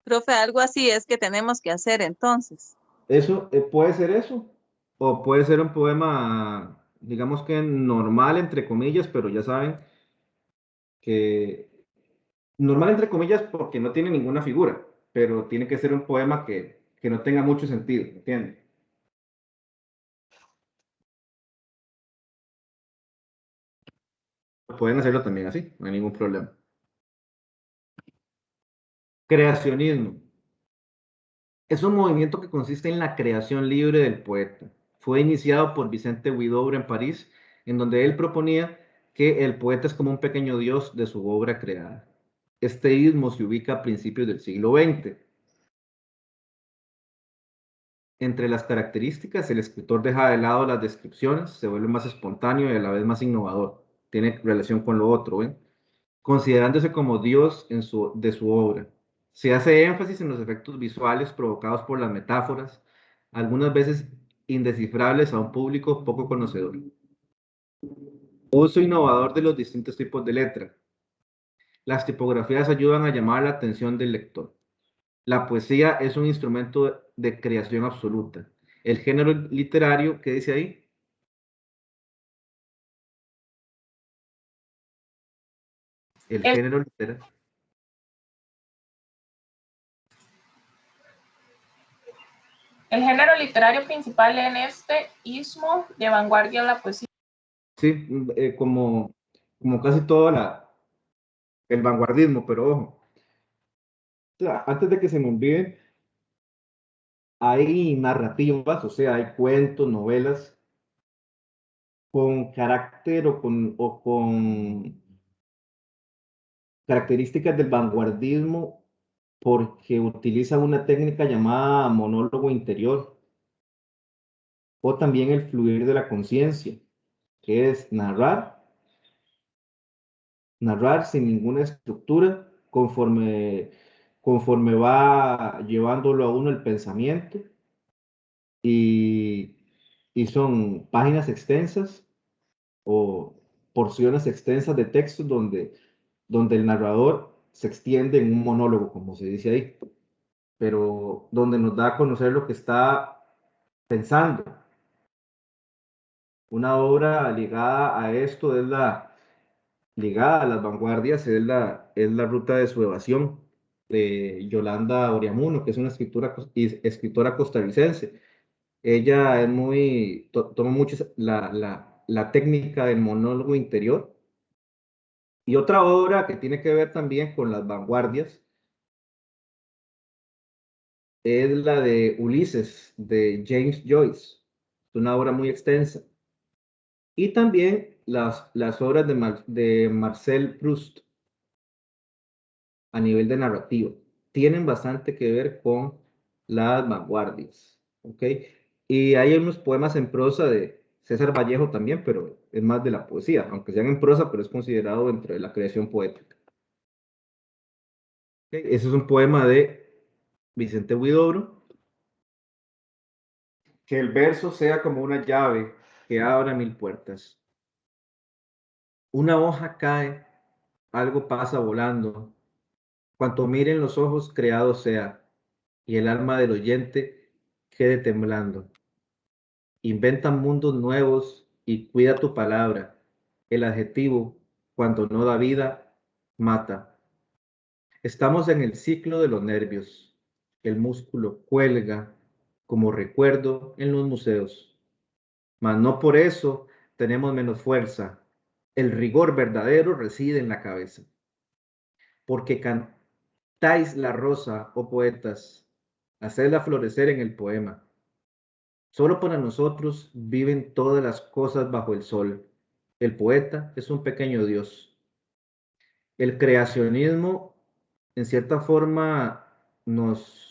Profe, algo así es que tenemos que hacer entonces. Eso puede ser eso, o puede ser un poema, digamos que normal, entre comillas, pero ya saben que normal, entre comillas, porque no tiene ninguna figura, pero tiene que ser un poema que no tenga mucho sentido, ¿entienden? Pueden hacerlo también así, no hay ningún problema. Creacionismo. Es un movimiento que consiste en la creación libre del poeta. Fue iniciado por Vicente Huidobro en París, en donde él proponía que el poeta es como un pequeño dios de su obra creada. Este ismo se ubica a principios del siglo XX. Entre las características, el escritor deja de lado las descripciones, se vuelve más espontáneo y a la vez más innovador. Tiene relación con lo otro, ¿ven? Considerándose como Dios de su obra. Se hace énfasis en los efectos visuales provocados por las metáforas, algunas veces indescifrables a un público poco conocedor. Uso innovador de los distintos tipos de letra. Las tipografías ayudan a llamar la atención del lector. La poesía es un instrumento de creación absoluta. El género literario, ¿qué dice ahí? El El- género literario. El género literario principal en este istmo de vanguardia de la poesía. Sí, como casi todo el vanguardismo, pero ojo, antes de que se me olvide, hay narrativas, o sea, hay cuentos, novelas con carácter o con características del vanguardismo porque utilizan una técnica llamada monólogo interior o también el fluir de la conciencia, que es narrar sin ninguna estructura conforme va llevándolo a uno el pensamiento y, y son páginas extensas o porciones extensas de texto donde el narrador se extiende en un monólogo, como se dice ahí, pero donde nos da a conocer lo que está pensando. Una obra ligada a esto ligada a las vanguardias, es la ruta de su evasión de Yolanda Oriamuno, que es una escritora costarricense. Ella es toma mucho la técnica del monólogo interior. Y otra obra que tiene que ver también con las vanguardias es la de Ulises, de James Joyce. Es una obra muy extensa. Y también las obras de Marcel Proust a nivel de narrativa. Tienen bastante que ver con las vanguardias. ¿Ok? Y hay unos poemas en prosa de César Vallejo también, pero es más de la poesía, aunque sean en prosa, pero es considerado dentro de la creación poética. ¿Ok? Ese es un poema de Vicente Huidobro. Que el verso sea como una llave que abra mil puertas. Una hoja cae, algo pasa volando. Cuanto miren los ojos, creado sea, y el alma del oyente quede temblando. Inventa mundos nuevos y cuida tu palabra. El adjetivo, cuando no da vida, mata. Estamos en el ciclo de los nervios. El músculo cuelga como recuerdo en los museos. Mas no por eso tenemos menos fuerza. El rigor verdadero reside en la cabeza. Porque cantáis la rosa, oh poetas, hacedla florecer en el poema. Solo para nosotros viven todas las cosas bajo el sol. El poeta es un pequeño dios. El creacionismo, en cierta forma, nos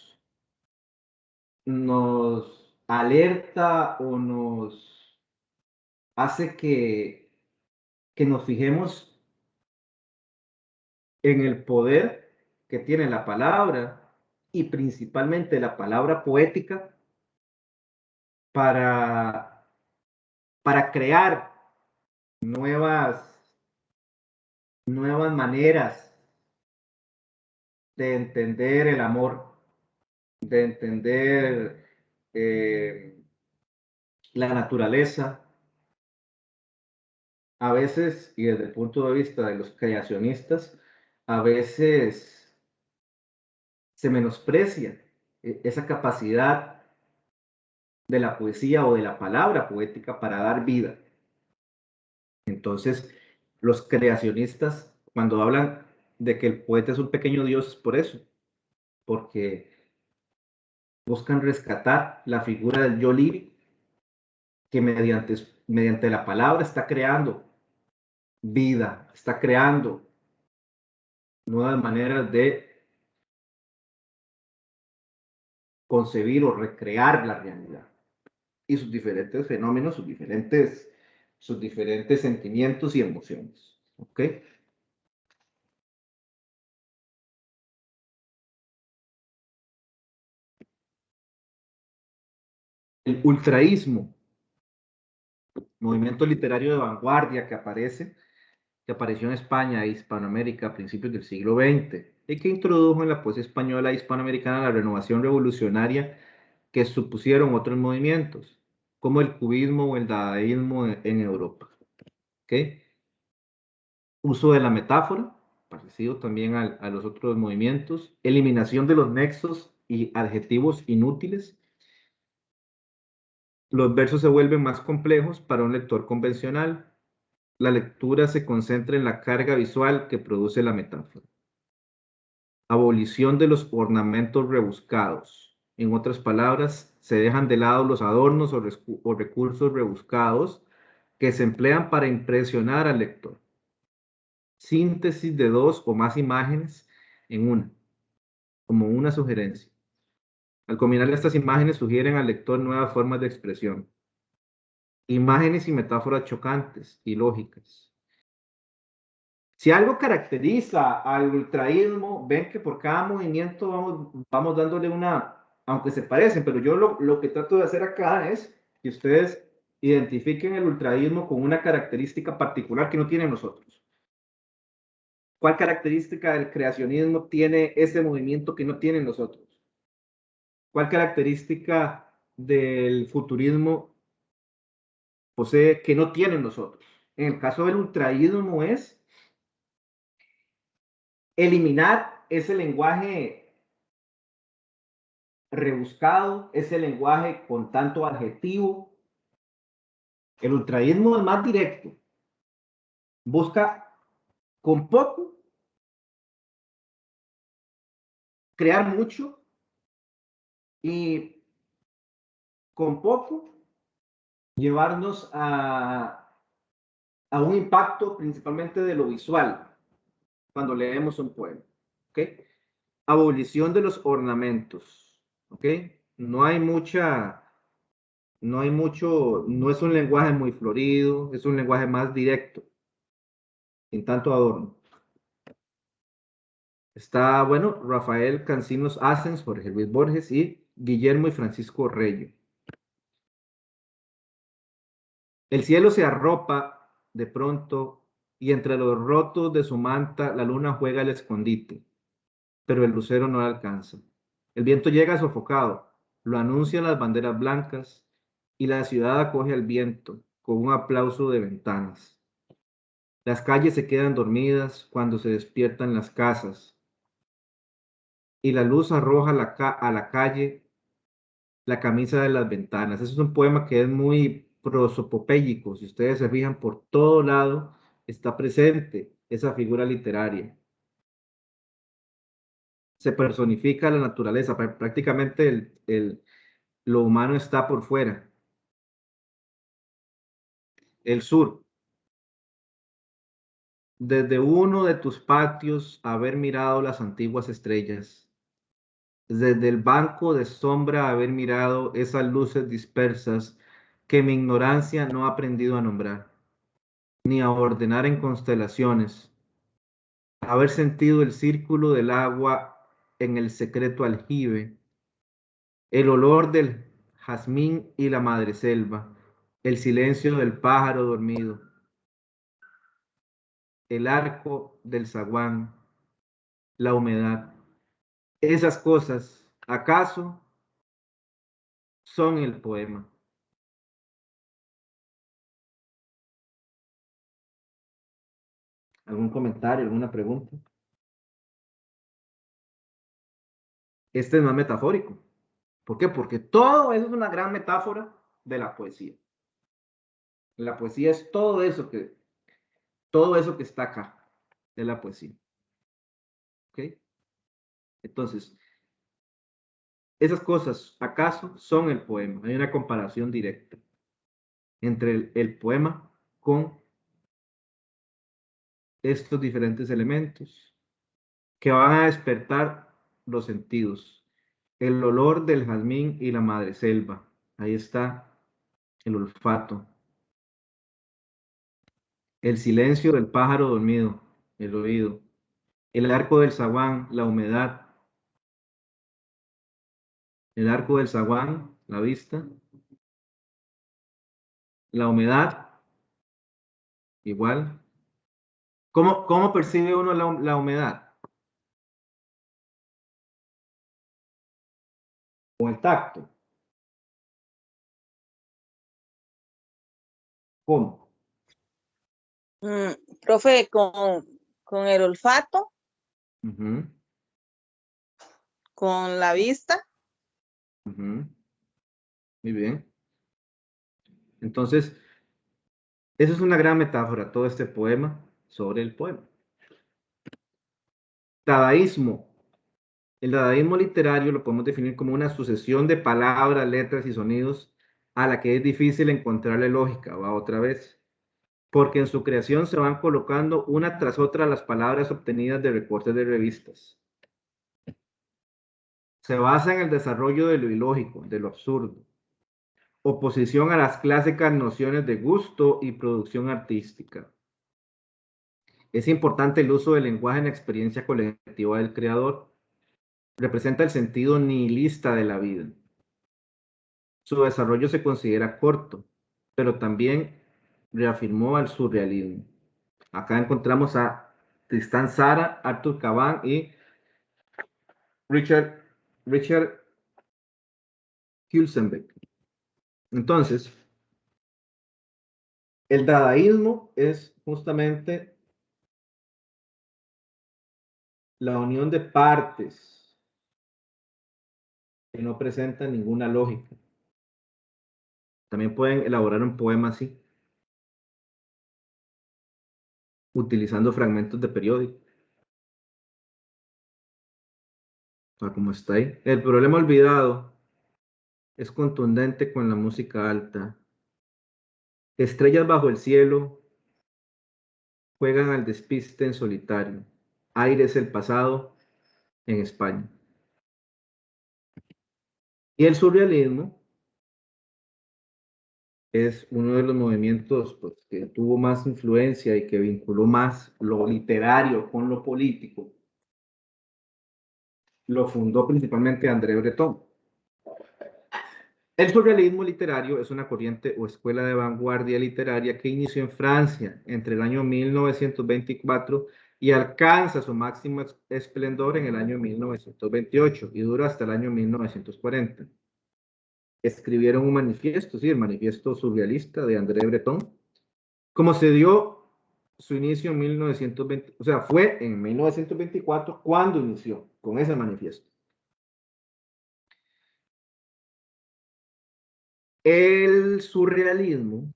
alerta o nos hace que nos fijemos en el poder que tiene la palabra y principalmente la palabra poética para, para crear nuevas, nuevas maneras de entender el amor, de entender la naturaleza. A veces, y desde el punto de vista de los creacionistas, a veces se menosprecia esa capacidad de la poesía o de la palabra poética para dar vida. Entonces, los creacionistas, cuando hablan de que el poeta es un pequeño dios, es por eso, porque buscan rescatar la figura del yo lírico que mediante la palabra está creando vida, está creando nuevas maneras de concebir o recrear la realidad y sus diferentes fenómenos, sus diferentes sentimientos y emociones. ¿Ok? El ultraísmo, movimiento literario de vanguardia que apareció en España e Hispanoamérica a principios del siglo XX y que introdujo en la poesía española e hispanoamericana la renovación revolucionaria que supusieron otros movimientos, como el cubismo o el dadaísmo en Europa. ¿Okay? Uso de la metáfora, parecido también a los otros movimientos, eliminación de los nexos y adjetivos inútiles. Los versos se vuelven más complejos para un lector convencional. La lectura se concentra en la carga visual que produce la metáfora. Abolición de los ornamentos rebuscados. En otras palabras, se dejan de lado los adornos o recursos rebuscados que se emplean para impresionar al lector. Síntesis de dos o más imágenes en una, como una sugerencia. Al combinar estas imágenes sugieren al lector nuevas formas de expresión. Imágenes y metáforas chocantes y lógicas. Si algo caracteriza al ultraísmo, ven que por cada movimiento vamos dándole aunque se parecen, pero yo lo que trato de hacer acá es que ustedes identifiquen el ultraísmo con una característica particular que no tienen nosotros. ¿Cuál característica del creacionismo tiene ese movimiento que no tienen nosotros? ¿Cuál característica del futurismo posee que no tienen los otros. En el caso del ultraísmo es eliminar ese lenguaje rebuscado, ese lenguaje con tanto adjetivo. El ultraísmo es más directo. Busca con poco crear mucho y con poco llevarnos a un impacto principalmente de lo visual cuando leemos un poema. ¿Okay? Abolición de los ornamentos. ¿Okay? No hay mucho, no es un lenguaje muy florido, es un lenguaje más directo, sin tanto adorno. Está, bueno, Rafael Cancinos Asens, Jorge Luis Borges y Guillermo y Francisco Reyes. El cielo se arropa de pronto y entre los rotos de su manta la luna juega el escondite, pero el lucero no la alcanza. El viento llega sofocado, lo anuncian las banderas blancas y la ciudad acoge al viento con un aplauso de ventanas. Las calles se quedan dormidas cuando se despiertan las casas y la luz arroja a la calle la camisa de las ventanas. Ese es un poema que es muy prosopopéyico. Si ustedes se fijan, por todo lado está presente esa figura literaria. Se personifica la naturaleza. Prácticamente lo humano está por fuera. El sur. Desde uno de tus patios, haber mirado las antiguas estrellas. Desde el banco de sombra, haber mirado esas luces dispersas que mi ignorancia no ha aprendido a nombrar, ni a ordenar en constelaciones. Haber sentido el círculo del agua en el secreto aljibe, el olor del jazmín y la madreselva, el silencio del pájaro dormido, el arco del zaguán, la humedad. Esas cosas, ¿acaso son el poema? ¿Algún comentario, alguna pregunta? Este es más metafórico. ¿Por qué? Porque todo eso es una gran metáfora de la poesía. La poesía es todo eso que está acá de la poesía. ¿Ok? Entonces, esas cosas, ¿acaso son el poema? Hay una comparación directa entre el poema con estos diferentes elementos que van a despertar los sentidos. El olor del jazmín y la madreselva. Ahí está el olfato. El silencio del pájaro dormido, el oído. El arco del zaguán, la humedad. El arco del zaguán, la vista. La humedad, igual. ¿Cómo percibe uno la humedad? Con el tacto. ¿Cómo? Profe, con el olfato, Ujú, con la vista. ujú. Muy bien. Entonces, esa es una gran metáfora, todo este poema sobre el poema. Dadaísmo. El dadaísmo literario lo podemos definir como una sucesión de palabras, letras y sonidos a la que es difícil encontrarle lógica, va otra vez, porque en su creación se van colocando una tras otra las palabras obtenidas de recortes de revistas. Se basa en el desarrollo de lo ilógico, de lo absurdo, oposición a las clásicas nociones de gusto y producción artística. Es importante el uso del lenguaje en la experiencia colectiva del creador. Representa el sentido nihilista de la vida. Su desarrollo se considera corto, pero también reafirmó al surrealismo. Acá encontramos a Tristan Tzara, Arthur Caban y Richard Huelsenbeck. Entonces, El dadaísmo es justamente la unión de partes que no presentan ninguna lógica. También pueden elaborar un poema así, utilizando fragmentos de periódico. O sea, como está ahí. El problema olvidado es contundente con la música alta. Estrellas bajo el cielo juegan al despiste en solitario. Aire es el pasado en España. Y el surrealismo es uno de los movimientos pues, que tuvo más influencia y que vinculó más lo literario con lo político. Lo fundó principalmente André Breton. El surrealismo literario es una corriente o escuela de vanguardia literaria que inició en Francia entre el año 1924 y alcanza su máximo esplendor en el año 1928 y dura hasta el año 1940. Escribieron un manifiesto, sí, el manifiesto surrealista de André Breton. Como se dio su inicio en 1920, o sea, fue en 1924 cuando inició con ese manifiesto. El surrealismo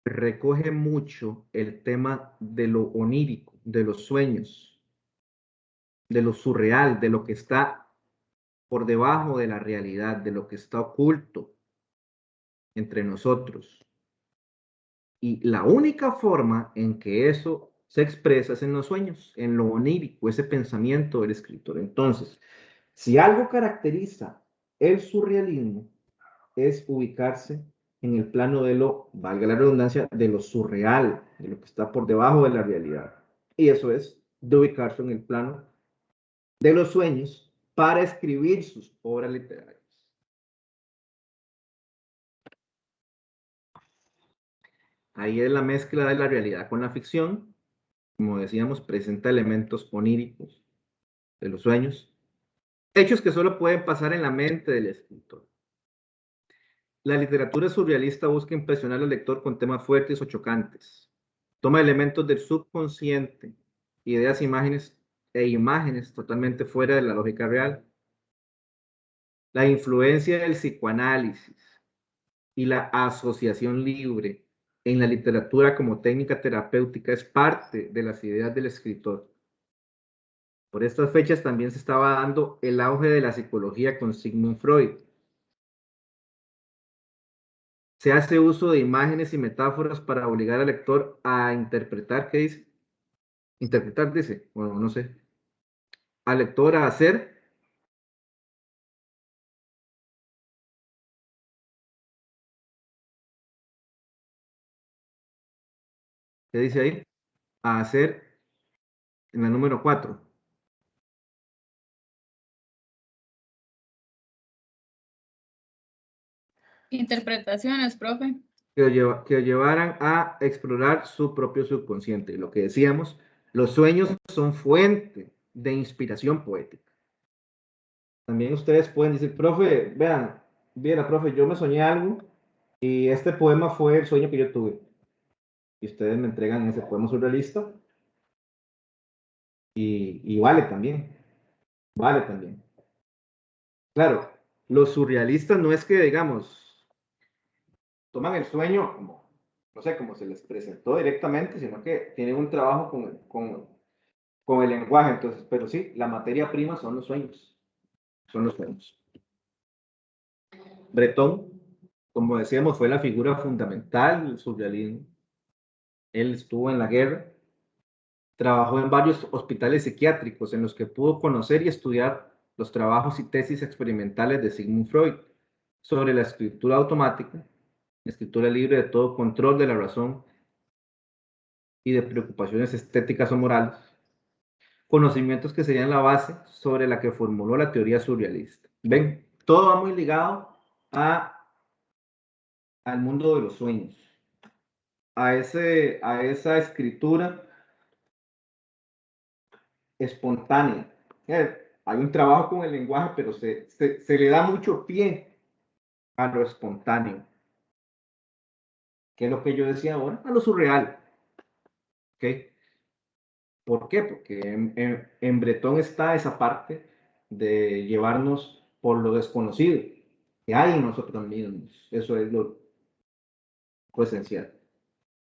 recoge mucho el tema de lo onírico, de los sueños, de lo surreal, de lo que está por debajo de la realidad, de lo que está oculto entre nosotros. Y la única forma en que eso se expresa es en los sueños, en lo onírico, ese pensamiento del escritor. Entonces, si algo caracteriza el surrealismo, es ubicarse en el plano de lo, valga la redundancia, de lo surreal, de lo que está por debajo de la realidad. Y eso es de ubicarse en el plano de los sueños para escribir sus obras literarias. Ahí es la mezcla de la realidad con la ficción. Como decíamos, presenta elementos oníricos de los sueños, hechos que solo pueden pasar en la mente del escritor. La literatura surrealista busca impresionar al lector con temas fuertes o chocantes. Toma elementos del subconsciente, ideas, imágenes totalmente fuera de la lógica real. La influencia del psicoanálisis y la asociación libre en la literatura como técnica terapéutica es parte de las ideas del escritor. Por estas fechas también se estaba dando el auge de la psicología con Sigmund Freud. Se hace uso de imágenes y metáforas para obligar al lector a interpretar, ¿qué dice? Interpretar, dice, bueno, no sé. Al lector a hacer. ¿Qué dice ahí? A hacer en la número 4. Interpretaciones, profe. Que llevaran a explorar su propio subconsciente. Y lo que decíamos, los sueños son fuente de inspiración poética. También ustedes pueden decir, profe, vean, viera, profe, yo me soñé algo y este poema fue el sueño que yo tuve. Y ustedes me entregan ese poema surrealista y vale también. Vale también. Claro, los surrealistas no es que, digamos, toman el sueño como, no sé, como se les presentó directamente, sino que tienen un trabajo con el lenguaje. Entonces, pero sí, la materia prima son los sueños. Son los sueños. Breton, como decíamos, fue la figura fundamental del surrealismo. Él estuvo en la guerra, trabajó en varios hospitales psiquiátricos en los que pudo conocer y estudiar los trabajos y tesis experimentales de Sigmund Freud sobre la escritura automática, escritura libre de todo control de la razón y de preocupaciones estéticas o morales, conocimientos que serían la base sobre la que formuló la teoría surrealista. Ven, todo va muy ligado al mundo de los sueños, a esa escritura espontánea. Hay un trabajo con el lenguaje, pero se le da mucho pie a lo espontáneo. que es lo que yo decía ahora, a lo surreal. ¿Ok? ¿Por qué? Porque en Bretón está esa parte de llevarnos por lo desconocido que hay en nosotros mismos. Eso es lo esencial.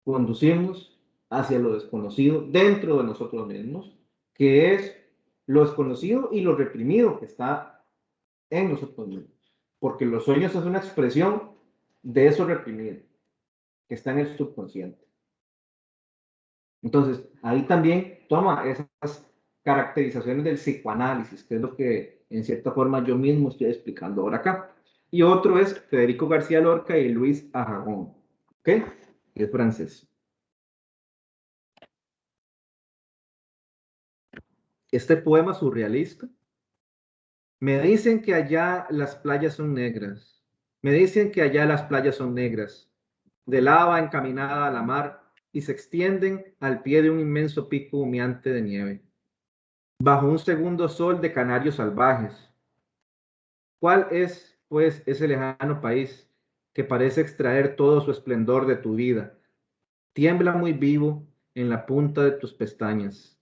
Conducirnos hacia lo desconocido dentro de nosotros mismos, que es lo desconocido y lo reprimido que está en nosotros mismos. Porque los sueños es una expresión de eso reprimido, que está en el subconsciente. Entonces, ahí también toma esas caracterizaciones del psicoanálisis, que es lo que en cierta forma yo mismo estoy explicando ahora acá. Y otro es Federico García Lorca y Luis Aragon, ¿ok? Que es francés. Este poema surrealista. Me dicen que allá las playas son negras. Me dicen que allá las playas son negras, de lava encaminada a la mar y se extienden al pie de un inmenso pico humeante de nieve, bajo un segundo sol de canarios salvajes. ¿Cuál es, pues, ese lejano país que parece extraer todo su esplendor de tu vida? Tiembla muy vivo en la punta de tus pestañas,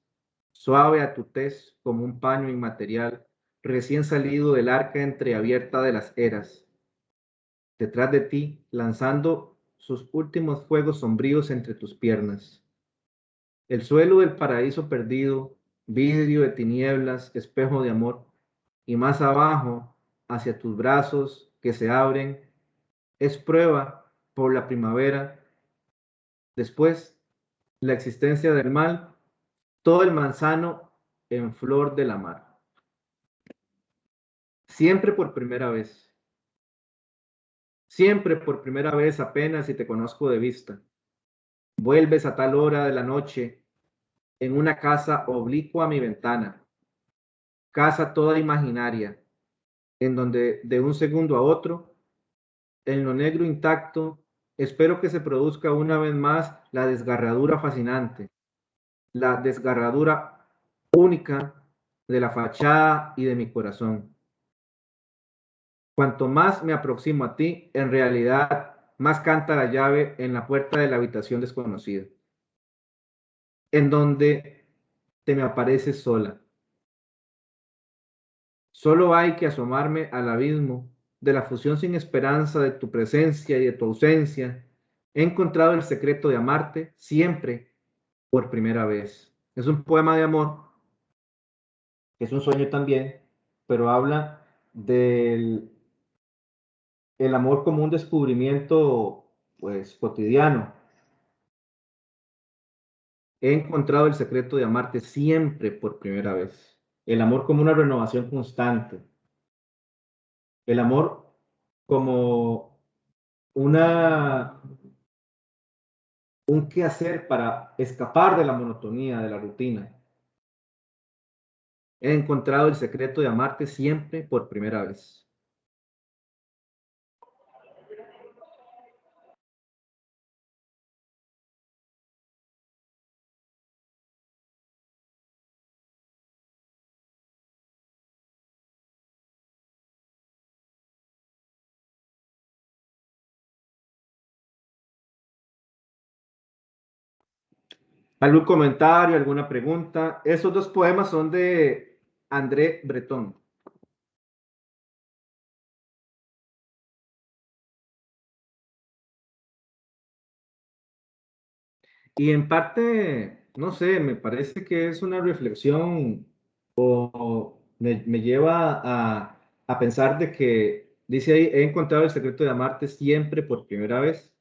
suave a tu tez como un paño inmaterial recién salido del arca entreabierta de las eras. Detrás de ti, lanzando sus últimos fuegos sombríos entre tus piernas. El suelo del paraíso perdido, vidrio de tinieblas, espejo de amor, y más abajo, hacia tus brazos que se abren, es prueba por la primavera. Después, la existencia del mal, todo el manzano en flor de la mar. Siempre por primera vez. Siempre por primera vez apenas si te conozco de vista. Vuelves a tal hora de la noche en una casa oblicua a mi ventana. Casa toda imaginaria, en donde de un segundo a otro, en lo negro intacto, espero que se produzca una vez más la desgarradura fascinante, la desgarradura única de la fachada y de mi corazón. Cuanto más me aproximo a ti, en realidad, más canta la llave en la puerta de la habitación desconocida, en donde te me apareces sola. Solo hay que asomarme al abismo de la fusión sin esperanza de tu presencia y de tu ausencia. He encontrado el secreto de amarte siempre por primera vez. Es un poema de amor, que es un sueño también, pero habla del el amor como un descubrimiento pues cotidiano. He encontrado el secreto de amarte siempre por primera vez. El amor como una renovación constante. El amor como una un quehacer para escapar de la monotonía, de la rutina. He encontrado el secreto de amarte siempre por primera vez. ¿Algún comentario, alguna pregunta? Esos dos poemas son de André Breton. Y en parte, no sé, me parece que es una reflexión o me lleva a pensar de que, dice ahí, he encontrado el secreto de amarte siempre por primera vez,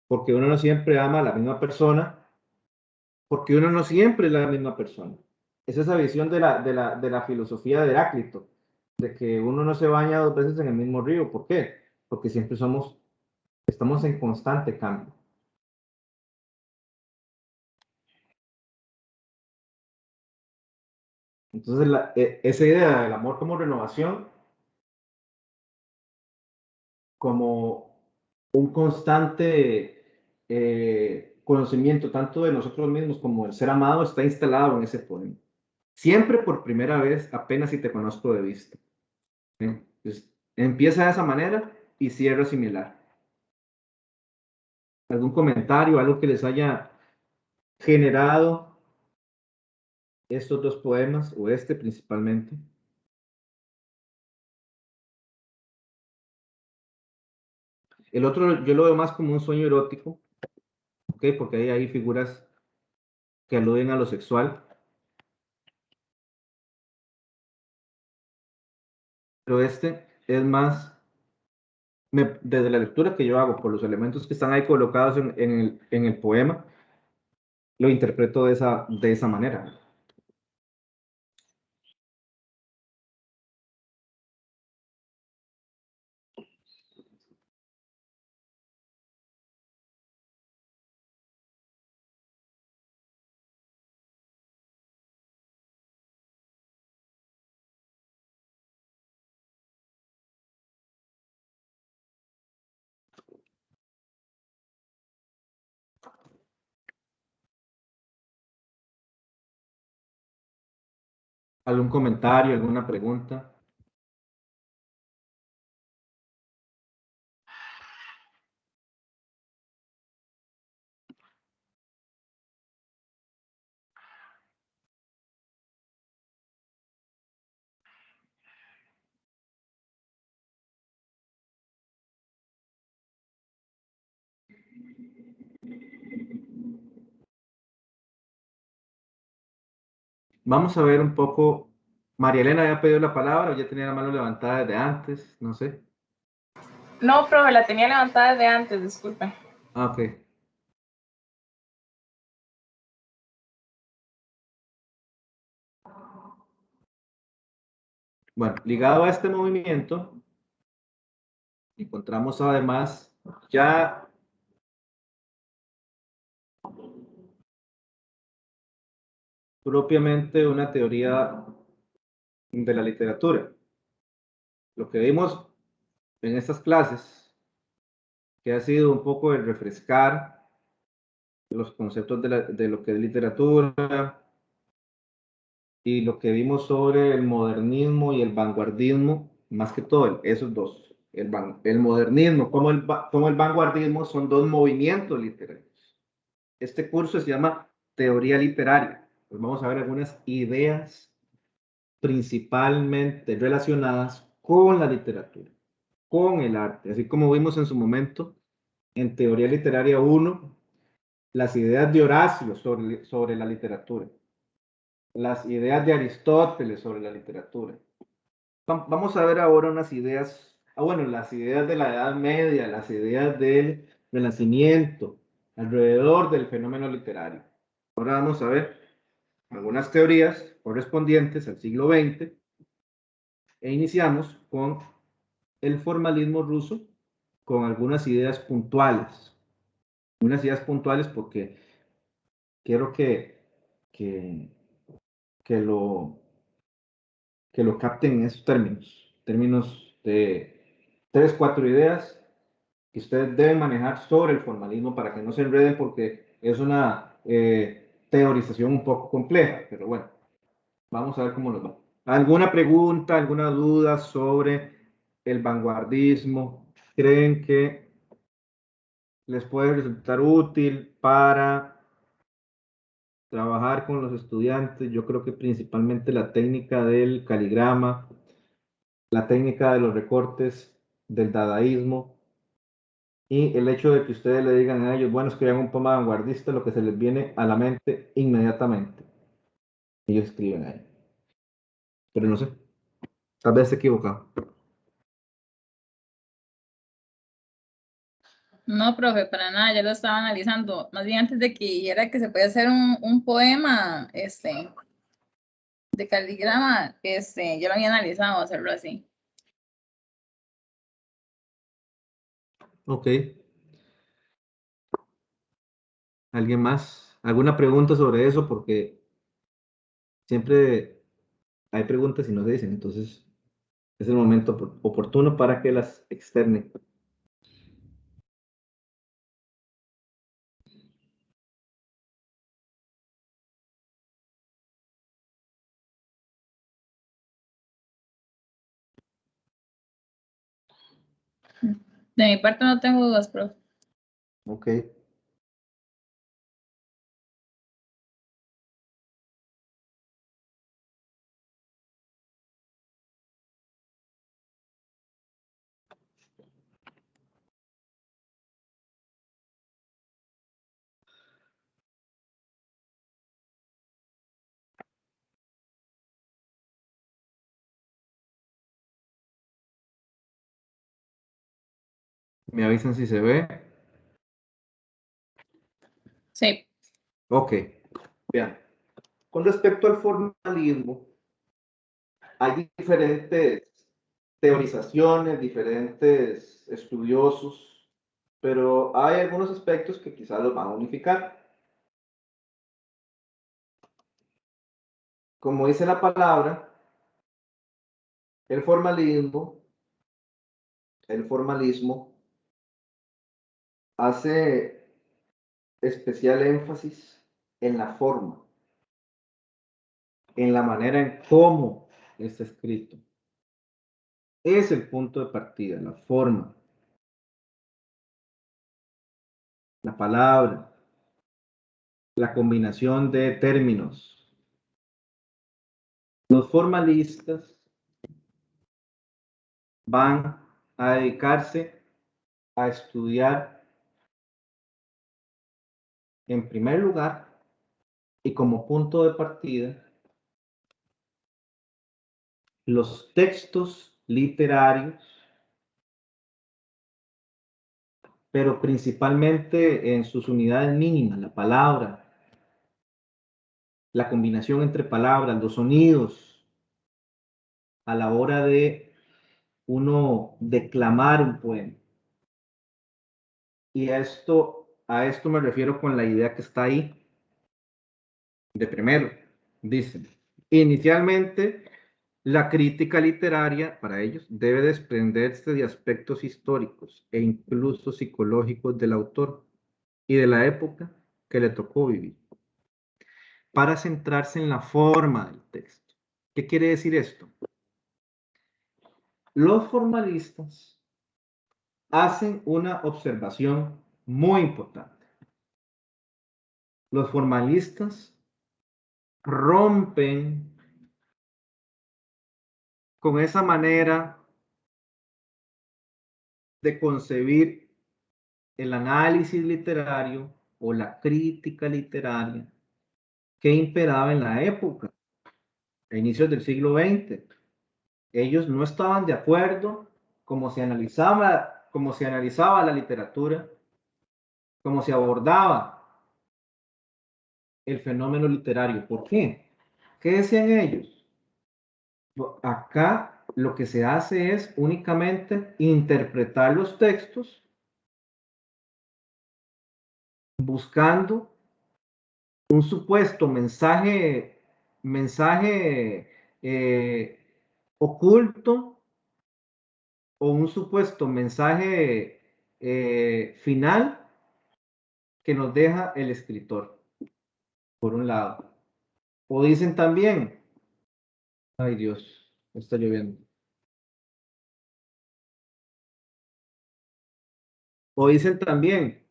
porque uno no siempre ama a la misma persona, porque uno no siempre es la misma persona. Es esa visión de la filosofía de Heráclito, de que uno no se baña dos veces en el mismo río. ¿Por qué? Porque siempre estamos en constante cambio. Entonces, esa idea del amor como renovación, como un constante conocimiento tanto de nosotros mismos como del ser amado, está instalado en ese poema. Siempre por primera vez, apenas si te conozco de vista. Entonces, empieza de esa manera y cierra similar. ¿Algún comentario, algo que les haya generado estos dos poemas, o este principalmente? El otro yo lo veo más como un sueño erótico, ¿ok? Porque ahí hay figuras que aluden a lo sexual. Pero este es más, desde la lectura que yo hago, por los elementos que están ahí colocados en el poema, lo interpreto de esa manera. ¿Algún comentario, alguna pregunta? Vamos a ver un poco. María Elena había pedido la palabra, o ya tenía la mano levantada desde antes, no sé. No, profe, la tenía levantada desde antes, disculpe. Ah, ok. Bueno, ligado a este movimiento, encontramos además ya propiamente una teoría de la literatura. Lo que vimos en estas clases, que ha sido un poco el refrescar los conceptos de lo que es literatura y lo que vimos sobre el modernismo y el vanguardismo, más que todo esos dos, el modernismo como el vanguardismo son dos movimientos literarios. Este curso se llama teoría literaria. Pues vamos a ver algunas ideas principalmente relacionadas con la literatura, con el arte, así como vimos en su momento en teoría literaria 1, las ideas de Horacio sobre la literatura, las ideas de Aristóteles sobre la literatura. Vamos a ver ahora unas ideas, bueno, las ideas de la Edad Media, las ideas del Renacimiento, alrededor del fenómeno literario. Ahora vamos a ver algunas teorías correspondientes al siglo XX e iniciamos con el formalismo ruso con algunas ideas puntuales. Unas ideas puntuales porque quiero que, que lo, que lo capten en esos términos de 3, 4 ideas que ustedes deben manejar sobre el formalismo para que no se enreden porque es una teorización un poco compleja, pero bueno, vamos a ver cómo nos va. ¿Alguna pregunta, alguna duda sobre el vanguardismo? ¿Creen que les puede resultar útil para trabajar con los estudiantes? Yo creo que principalmente la técnica del caligrama, la técnica de los recortes del dadaísmo y el hecho de que ustedes le digan a ellos, bueno, escriban un poema vanguardista, lo que se les viene a la mente inmediatamente. Ellos escriben ahí. Pero no sé, tal vez esté equivocado. No, profe, para nada, ya lo estaba analizando. Más bien antes de que era que se puede hacer un poema, de caligrama, yo lo había analizado hacerlo así. Ok. ¿Alguien más? ¿Alguna pregunta sobre eso? Porque siempre hay preguntas y no se dicen, entonces es el momento oportuno para que las externe. De mi parte no tengo dudas, profe. Ok. Me avisan si se ve. Sí. Ok. Bien. Con respecto al formalismo, hay diferentes teorizaciones, diferentes estudiosos, pero hay algunos aspectos que quizás los van a unificar. Como dice la palabra, el formalismo hace especial énfasis en la forma, en la manera en cómo está escrito. Es el punto de partida, la forma, la palabra, la combinación de términos. Los formalistas van a dedicarse a estudiar, en primer lugar, y como punto de partida, los textos literarios, pero principalmente en sus unidades mínimas, la palabra, la combinación entre palabras, los sonidos, a la hora de uno declamar un poema. Y a esto me refiero con la idea que está ahí, de primero, dicen, inicialmente, la crítica literaria, para ellos, debe desprenderse de aspectos históricos e incluso psicológicos del autor y de la época que le tocó vivir, para centrarse en la forma del texto. ¿Qué quiere decir esto? Los formalistas hacen una observación muy importante. Los formalistas rompen con esa manera de concebir el análisis literario o la crítica literaria que imperaba en la época, a inicios del siglo XX. Ellos no estaban de acuerdo cómo se analizaba la literatura, cómo se abordaba el fenómeno literario. ¿Por qué? ¿Qué decían ellos? Acá lo que se hace es únicamente interpretar los textos buscando un supuesto mensaje oculto o un supuesto mensaje final que nos deja el escritor, por un lado. O dicen también, ay Dios, está lloviendo. O dicen también,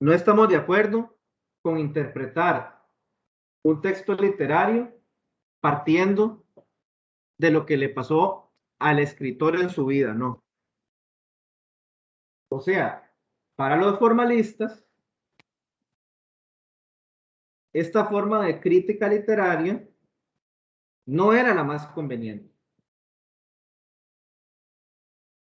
no estamos de acuerdo con interpretar un texto literario partiendo de lo que le pasó al escritor en su vida, no. O sea, para los formalistas, esta forma de crítica literaria no era la más conveniente.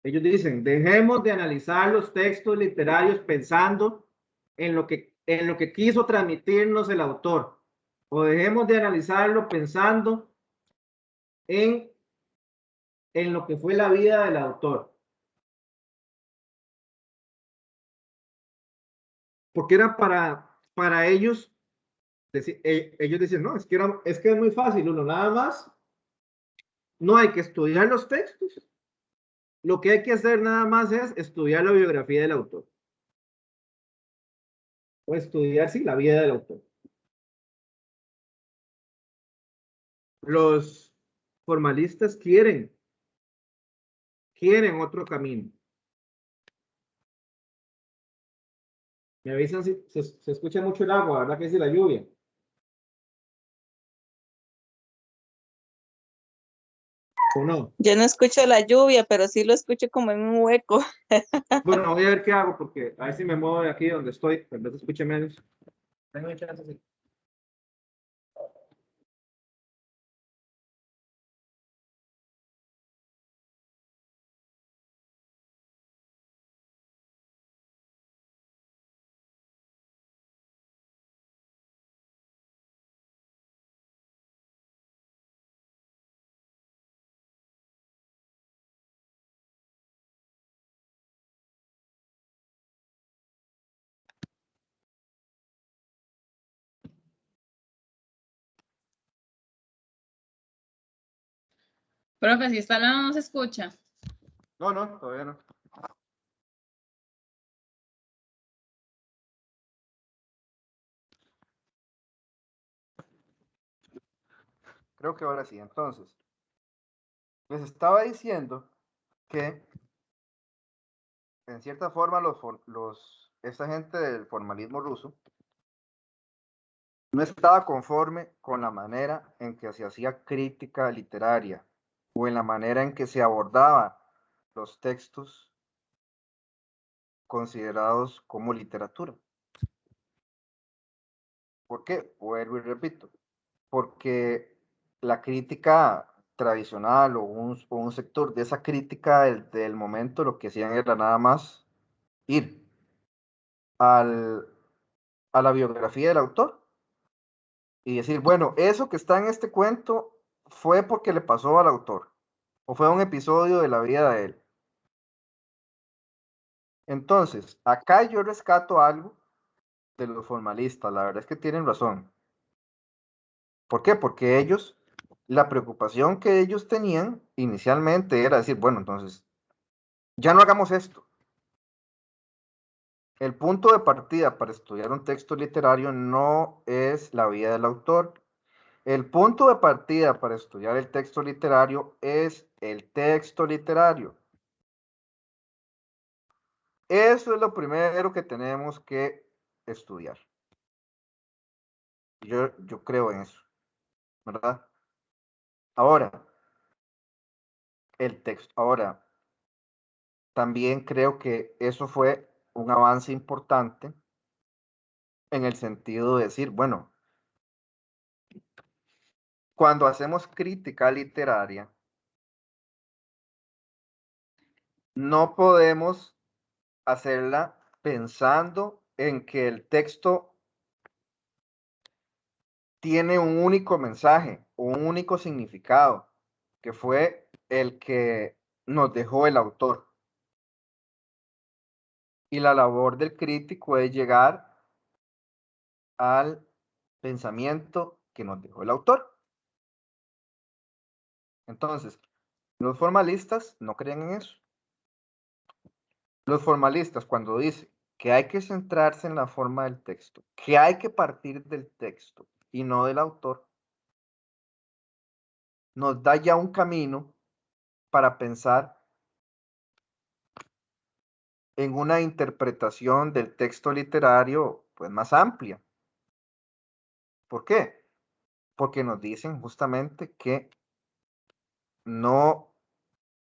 Ellos dicen, dejemos de analizar los textos literarios pensando en lo que quiso transmitirnos el autor, o dejemos de analizarlo pensando en, en lo que fue la vida del autor. Porque era para ellos, ellos decían, no, es que es muy fácil, uno nada más, no hay que estudiar los textos, lo que hay que hacer nada más es estudiar la biografía del autor. O estudiar, sí, la vida del autor. Los formalistas quieren otro camino. Me avisan si se escucha mucho el agua, ¿verdad que es de la lluvia? ¿O no? Yo no escucho la lluvia, pero sí lo escucho como en un hueco. Bueno, voy a ver qué hago porque a ver si me muevo de aquí donde estoy, tal vez escuche menos. Tengo chance, sí. Profe, si está hablando no se escucha. No, no, todavía no. Creo que ahora sí. Entonces, les estaba diciendo que en cierta forma esta gente del formalismo ruso no estaba conforme con la manera en que se hacía crítica literaria o en la manera en que se abordaba los textos considerados como literatura. ¿Por qué? Vuelvo y repito, porque la crítica tradicional o un sector de esa crítica del momento lo que hacían era nada más ir a la biografía del autor y decir, bueno, eso que está en este cuento fue porque le pasó al autor o fue un episodio de la vida de él. Entonces, acá yo rescato algo de los formalistas, la verdad es que tienen razón. ¿Por qué? Porque ellos, la preocupación que ellos tenían inicialmente era decir, bueno, entonces, ya no hagamos esto. El punto de partida para estudiar un texto literario no es la vida del autor. El punto de partida para estudiar el texto literario es el texto literario. Eso es lo primero que tenemos que estudiar. Yo creo en eso, ¿verdad? Ahora, el texto. Ahora, también creo que eso fue un avance importante en el sentido de decir, bueno, cuando hacemos crítica literaria, no podemos hacerla pensando en que el texto tiene un único mensaje, un único significado, que fue el que nos dejó el autor. Y la labor del crítico es llegar al pensamiento que nos dejó el autor. Entonces, los formalistas no creen en eso. Los formalistas, cuando dicen que hay que centrarse en la forma del texto, que hay que partir del texto y no del autor, nos da ya un camino para pensar en una interpretación del texto literario pues más amplia. ¿Por qué? Porque nos dicen justamente que no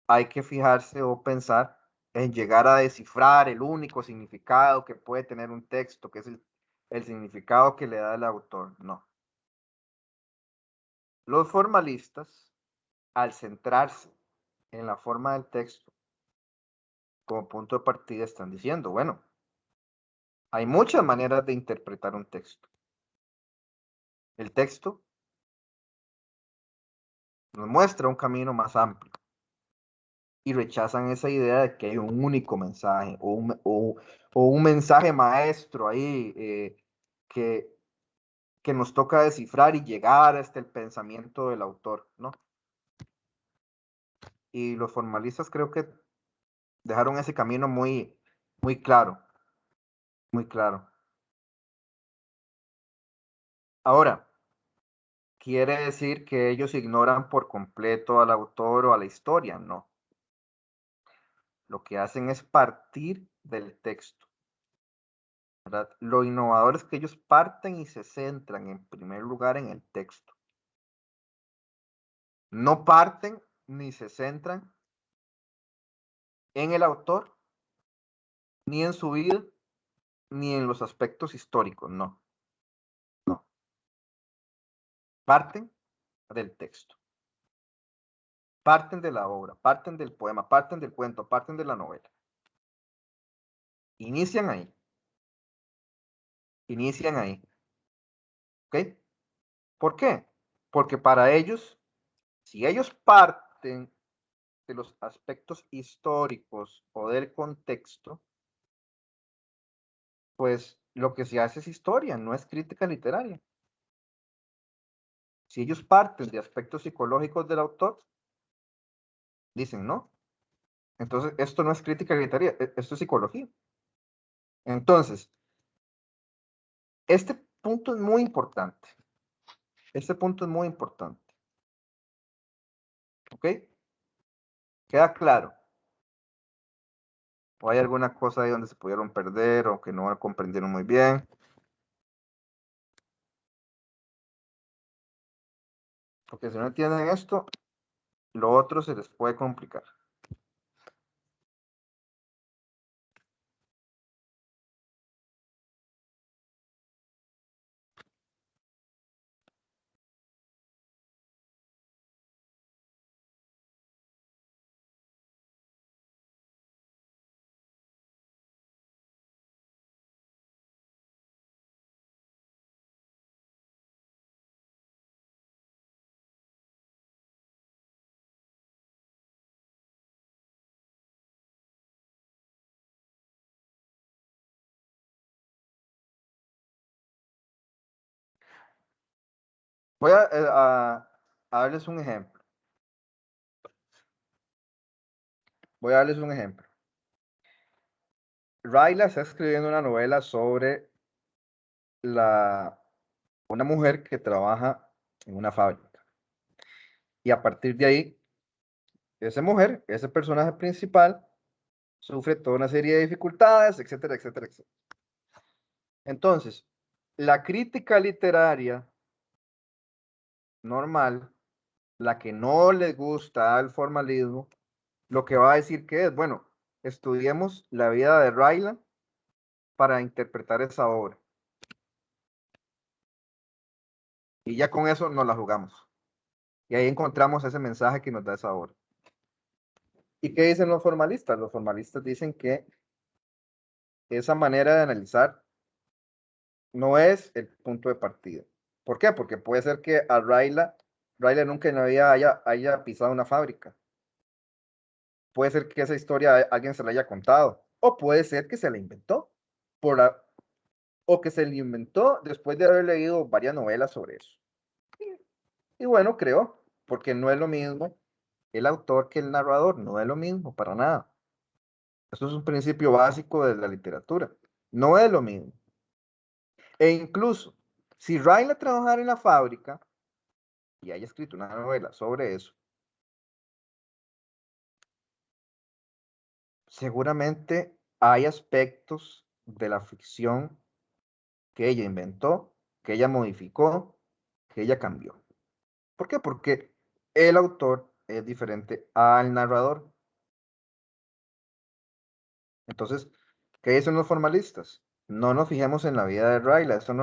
hay que fijarse o pensar en llegar a descifrar el único significado que puede tener un texto, que es el significado que le da el autor. No. Los formalistas, al centrarse en la forma del texto como punto de partida, están diciendo, bueno, hay muchas maneras de interpretar un texto. El texto nos muestra un camino más amplio y rechazan esa idea de que hay un único mensaje o un mensaje maestro ahí que nos toca descifrar y llegar hasta el pensamiento del autor, ¿no? Y los formalistas creo que dejaron ese camino muy, muy claro, muy claro. Ahora, ¿quiere decir que ellos ignoran por completo al autor o a la historia? No. Lo que hacen es partir del texto, ¿verdad? Lo innovador es que ellos parten y se centran en primer lugar en el texto. No parten ni se centran en el autor, ni en su vida, ni en los aspectos históricos, no. No. Parten del texto. Parten de la obra, parten del poema, parten del cuento, parten de la novela. Inician ahí. Inician ahí. ¿Ok? ¿Por qué? Porque para ellos, si ellos parten de los aspectos históricos o del contexto, pues lo que se hace es historia, no es crítica literaria. Si ellos parten de aspectos psicológicos del autor, Dicen, ¿no? Entonces, esto no es crítica literaria, esto es psicología. Entonces, este punto es muy importante. Este punto es muy importante. ¿Ok? ¿Queda claro? ¿O hay alguna cosa ahí donde se pudieron perder o que no comprendieron muy bien? Porque si no entienden esto, lo otro se les puede complicar. Voy a darles un ejemplo. Voy a darles un ejemplo. Rayla está escribiendo una novela sobre una mujer que trabaja en una fábrica. Y a partir de ahí, esa mujer, ese personaje principal, sufre toda una serie de dificultades, etcétera, etcétera, etcétera. Entonces, la crítica literaria normal, la que no le gusta al formalismo, lo que va a decir que es, bueno, estudiemos la vida de Rayla para interpretar esa obra. Y ya con eso nos la jugamos. Y ahí encontramos ese mensaje que nos da esa obra. ¿Y qué dicen los formalistas? Los formalistas dicen que esa manera de analizar no es el punto de partida. ¿Por qué? Porque puede ser que a Rayla nunca en la vida haya pisado una fábrica. Puede ser que esa historia alguien se la haya contado. O puede ser que se la inventó. O que se la inventó después de haber leído varias novelas sobre eso. Y bueno, creo, porque no es lo mismo el autor que el narrador. No es lo mismo, para nada. Eso es un principio básico de la literatura. No es lo mismo. E incluso, si Rayla trabajara en la fábrica y haya escrito una novela sobre eso, seguramente hay aspectos de la ficción que ella inventó, que ella modificó, que ella cambió. ¿Por qué? Porque el autor es diferente al narrador. Entonces, ¿qué dicen los formalistas? No nos fijemos en la vida de Rayla, eso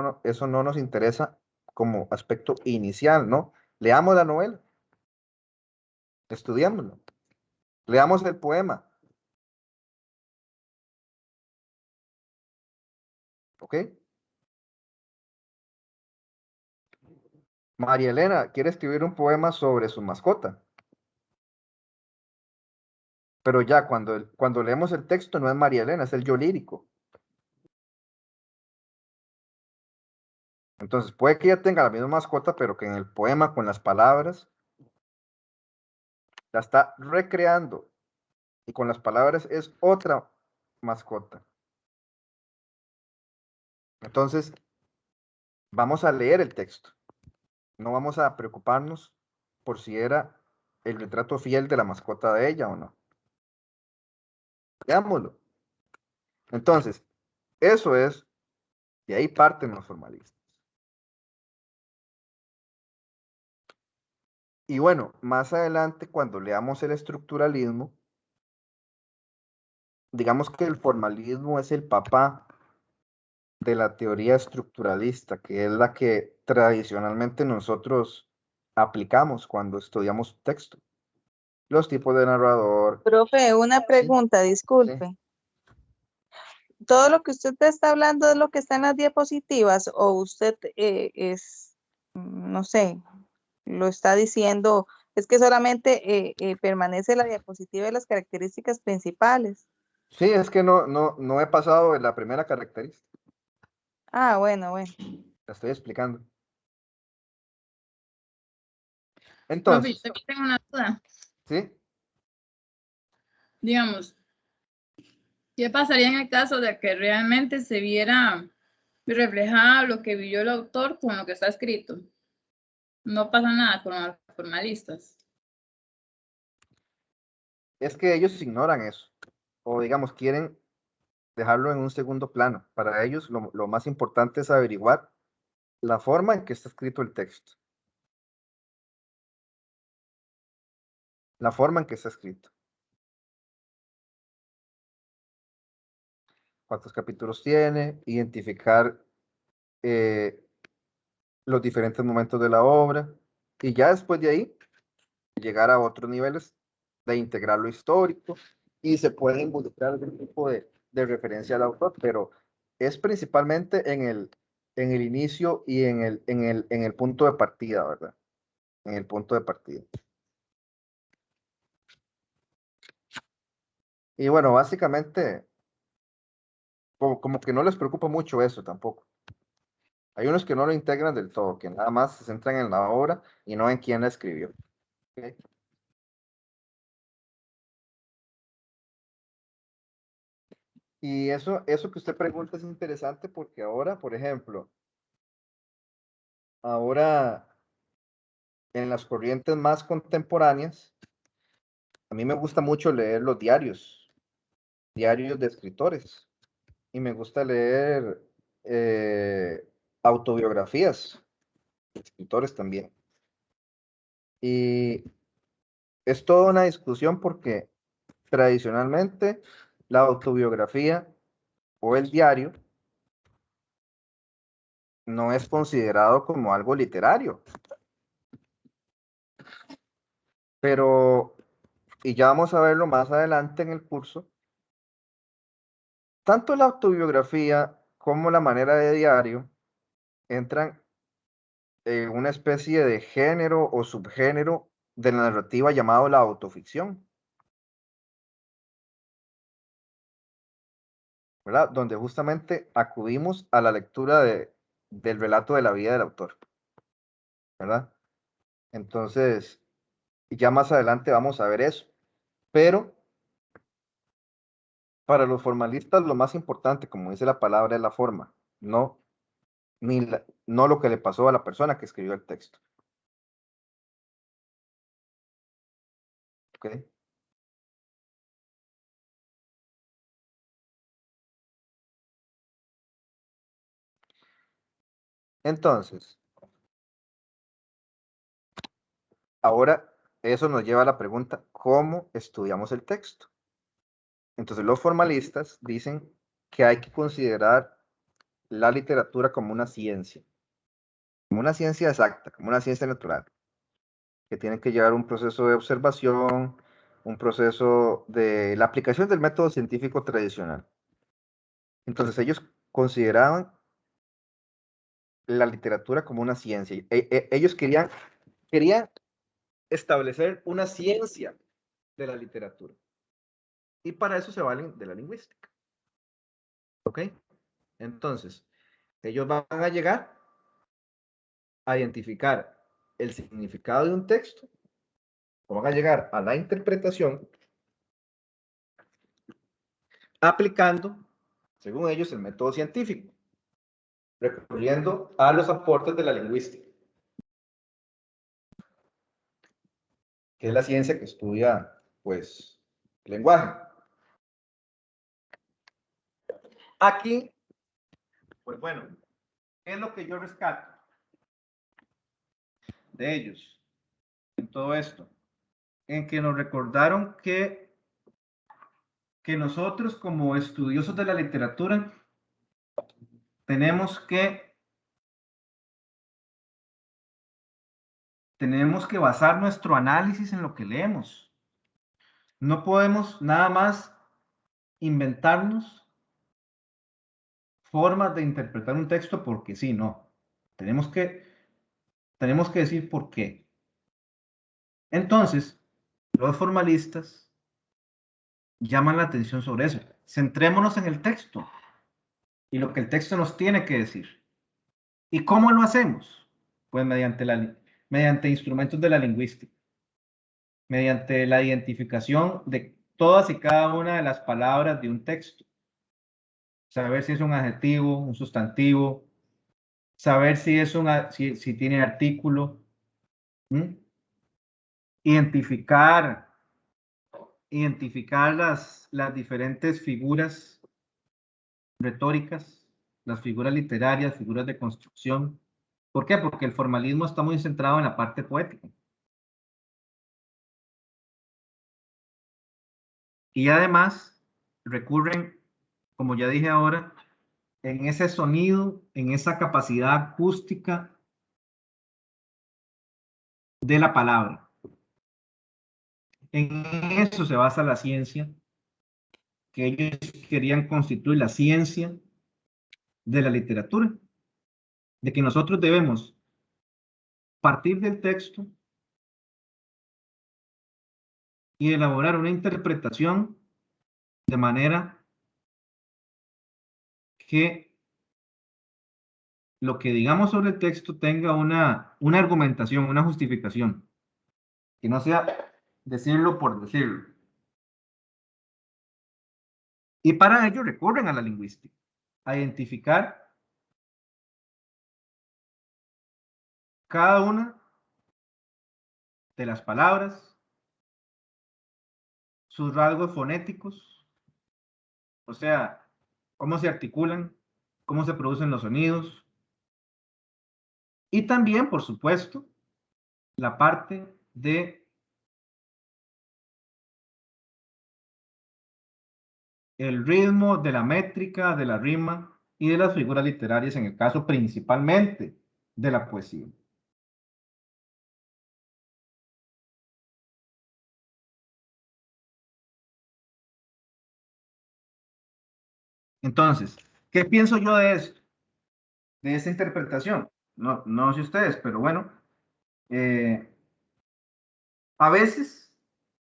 no nos interesa como aspecto inicial, ¿no? Leamos la novela, estudiámoslo, leamos el poema, ¿ok? María Elena quiere escribir un poema sobre su mascota, pero ya cuando leemos el texto no es María Elena, es el yo lírico. Entonces puede que ella tenga la misma mascota, pero que en el poema con las palabras la está recreando y con las palabras es otra mascota. Entonces, vamos a leer el texto. No vamos a preocuparnos por si era el retrato fiel de la mascota de ella o no. Veámoslo. Entonces, eso es, de ahí parten los formalistas. Y bueno, más adelante, cuando leamos el estructuralismo, digamos que el formalismo es el papá de la teoría estructuralista, que es la que tradicionalmente nosotros aplicamos cuando estudiamos texto. Los tipos de narrador. Profe, una pregunta, Sí. disculpe. ¿Todo lo que usted está hablando es lo que está en las diapositivas o usted no sé, lo está diciendo? Es que solamente permanece la diapositiva de las características principales. Sí, es que no he pasado en la primera característica. Ah, bueno, bueno. La estoy explicando. Profe, Entonces, yo también tengo una duda. ¿sí? digamos, ¿qué pasaría en el caso de que realmente se viera reflejado lo que vivió el autor con lo que está escrito? No pasa nada con los formalistas. Es que ellos ignoran eso, o digamos, quieren dejarlo en un segundo plano. Para ellos lo más importante es averiguar la forma en que está escrito el texto. La forma en que está escrito. ¿Cuántos capítulos tiene? Identificar los diferentes momentos de la obra. Y ya después de ahí, llegar a otros niveles de integrar lo histórico. Y se puede involucrar algún tipo de referencia al autor, pero es principalmente en el inicio y en el punto de partida, ¿verdad? En el punto de partida. Y bueno, básicamente, como que no les preocupa mucho eso tampoco. Hay unos que no lo integran del todo, que nada más se centran en la obra y no en quién la escribió. ¿Okay? Y eso que usted pregunta es interesante porque ahora, por ejemplo, ahora en las corrientes más contemporáneas, a mí me gusta mucho leer los diarios de escritores, y me gusta leer autobiografías de escritores también. Y es toda una discusión porque tradicionalmente la autobiografía o el diario no es considerado como algo literario. Pero, y ya vamos a verlo más adelante en el curso, tanto la autobiografía como la manera de diario entran en una especie de género o subgénero de la narrativa llamado la autoficción, ¿verdad? Donde justamente acudimos a la lectura del relato de la vida del autor, ¿verdad? Entonces, ya más adelante vamos a ver eso. Pero para los formalistas lo más importante, como dice la palabra, es la forma, no lo que le pasó a la persona que escribió el texto. ¿Ok? Entonces, ahora eso nos lleva a la pregunta, ¿cómo estudiamos el texto? Entonces, los formalistas dicen que hay que considerar la literatura como una ciencia exacta, como una ciencia natural, que tiene que llevar un proceso de observación, un proceso de la aplicación del método científico tradicional. Entonces, ellos consideraban la literatura como una ciencia. Ellos querían establecer una ciencia de la literatura. Y para eso se valen de la lingüística. ¿Ok? Entonces, ellos van a llegar a identificar el significado de un texto, o van a llegar a la interpretación, aplicando, según ellos, el método científico, recurriendo a los aportes de la lingüística, que es la ciencia que estudia, pues, el lenguaje. Aquí, pues bueno, ¿qué es lo que yo rescato de ellos en todo esto? En que nos recordaron que nosotros como estudiosos de la literatura tenemos que basar nuestro análisis en lo que leemos. No podemos nada más inventarnos formas de interpretar un texto porque sí, no. Tenemos que decir por qué. Entonces, los formalistas llaman la atención sobre eso. Centrémonos en el texto y lo que el texto nos tiene que decir. ¿Y cómo lo hacemos? Pues mediante instrumentos de la lingüística, mediante la identificación de todas y cada una de las palabras de un texto. Saber si es un adjetivo, un sustantivo, saber si es si tiene artículo, identificar las diferentes figuras retóricas, las figuras literarias, figuras de construcción. ¿Por qué? Porque el formalismo está muy centrado en la parte poética. Y además recurren, como ya dije ahora, en ese sonido, en esa capacidad acústica de la palabra. En eso se basa la ciencia, que ellos querían constituir la ciencia de la literatura, de que nosotros debemos partir del texto y elaborar una interpretación de manera que lo que digamos sobre el texto tenga una argumentación, una justificación, que no sea decirlo por decirlo. Y para ello recurren a la lingüística, a identificar cada una de las palabras, sus rasgos fonéticos, o sea, cómo se articulan, cómo se producen los sonidos, y también, por supuesto, la parte de el ritmo, de la métrica, de la rima y de las figuras literarias, en el caso principalmente de la poesía. Entonces, ¿qué pienso yo de esto? De esa interpretación. No sé ustedes, pero bueno, a veces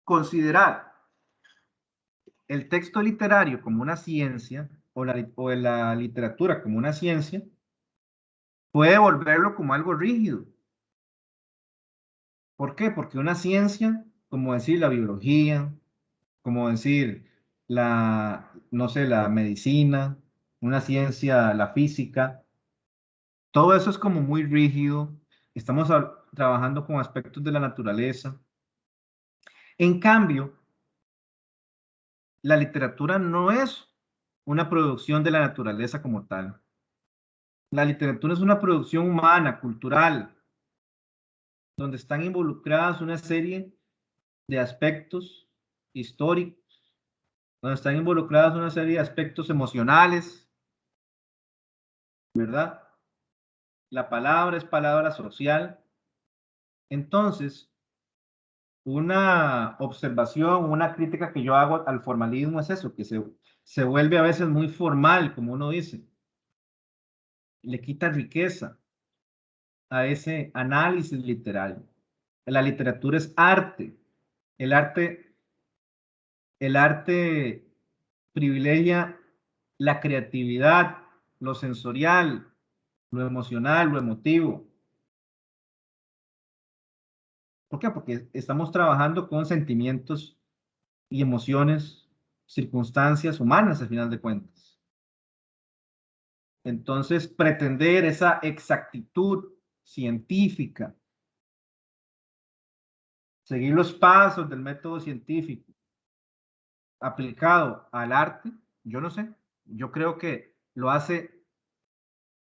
considerar el texto literario como una ciencia o la literatura como una ciencia puede volverlo como algo rígido. ¿Por qué? Porque una ciencia, como decir la biología, como decir no sé, la medicina, una ciencia, la física, todo eso es como muy rígido. Estamos trabajando con aspectos de la naturaleza. En cambio, la literatura no es una producción de la naturaleza como tal. La literatura es una producción humana, cultural, donde están involucradas una serie de aspectos históricos, donde están involucradas una serie de aspectos emocionales, ¿verdad? La palabra es palabra social. Entonces, una observación, una crítica que yo hago al formalismo es eso, que se vuelve a veces muy formal, como uno dice. Le quita riqueza a ese análisis literario. La literatura es arte. El arte, el arte privilegia la creatividad, lo sensorial, lo emocional, lo emotivo. ¿Por qué? Porque estamos trabajando con sentimientos y emociones, circunstancias humanas, al final de cuentas. Entonces, pretender esa exactitud científica, seguir los pasos del método científico aplicado al arte, yo no sé, yo creo que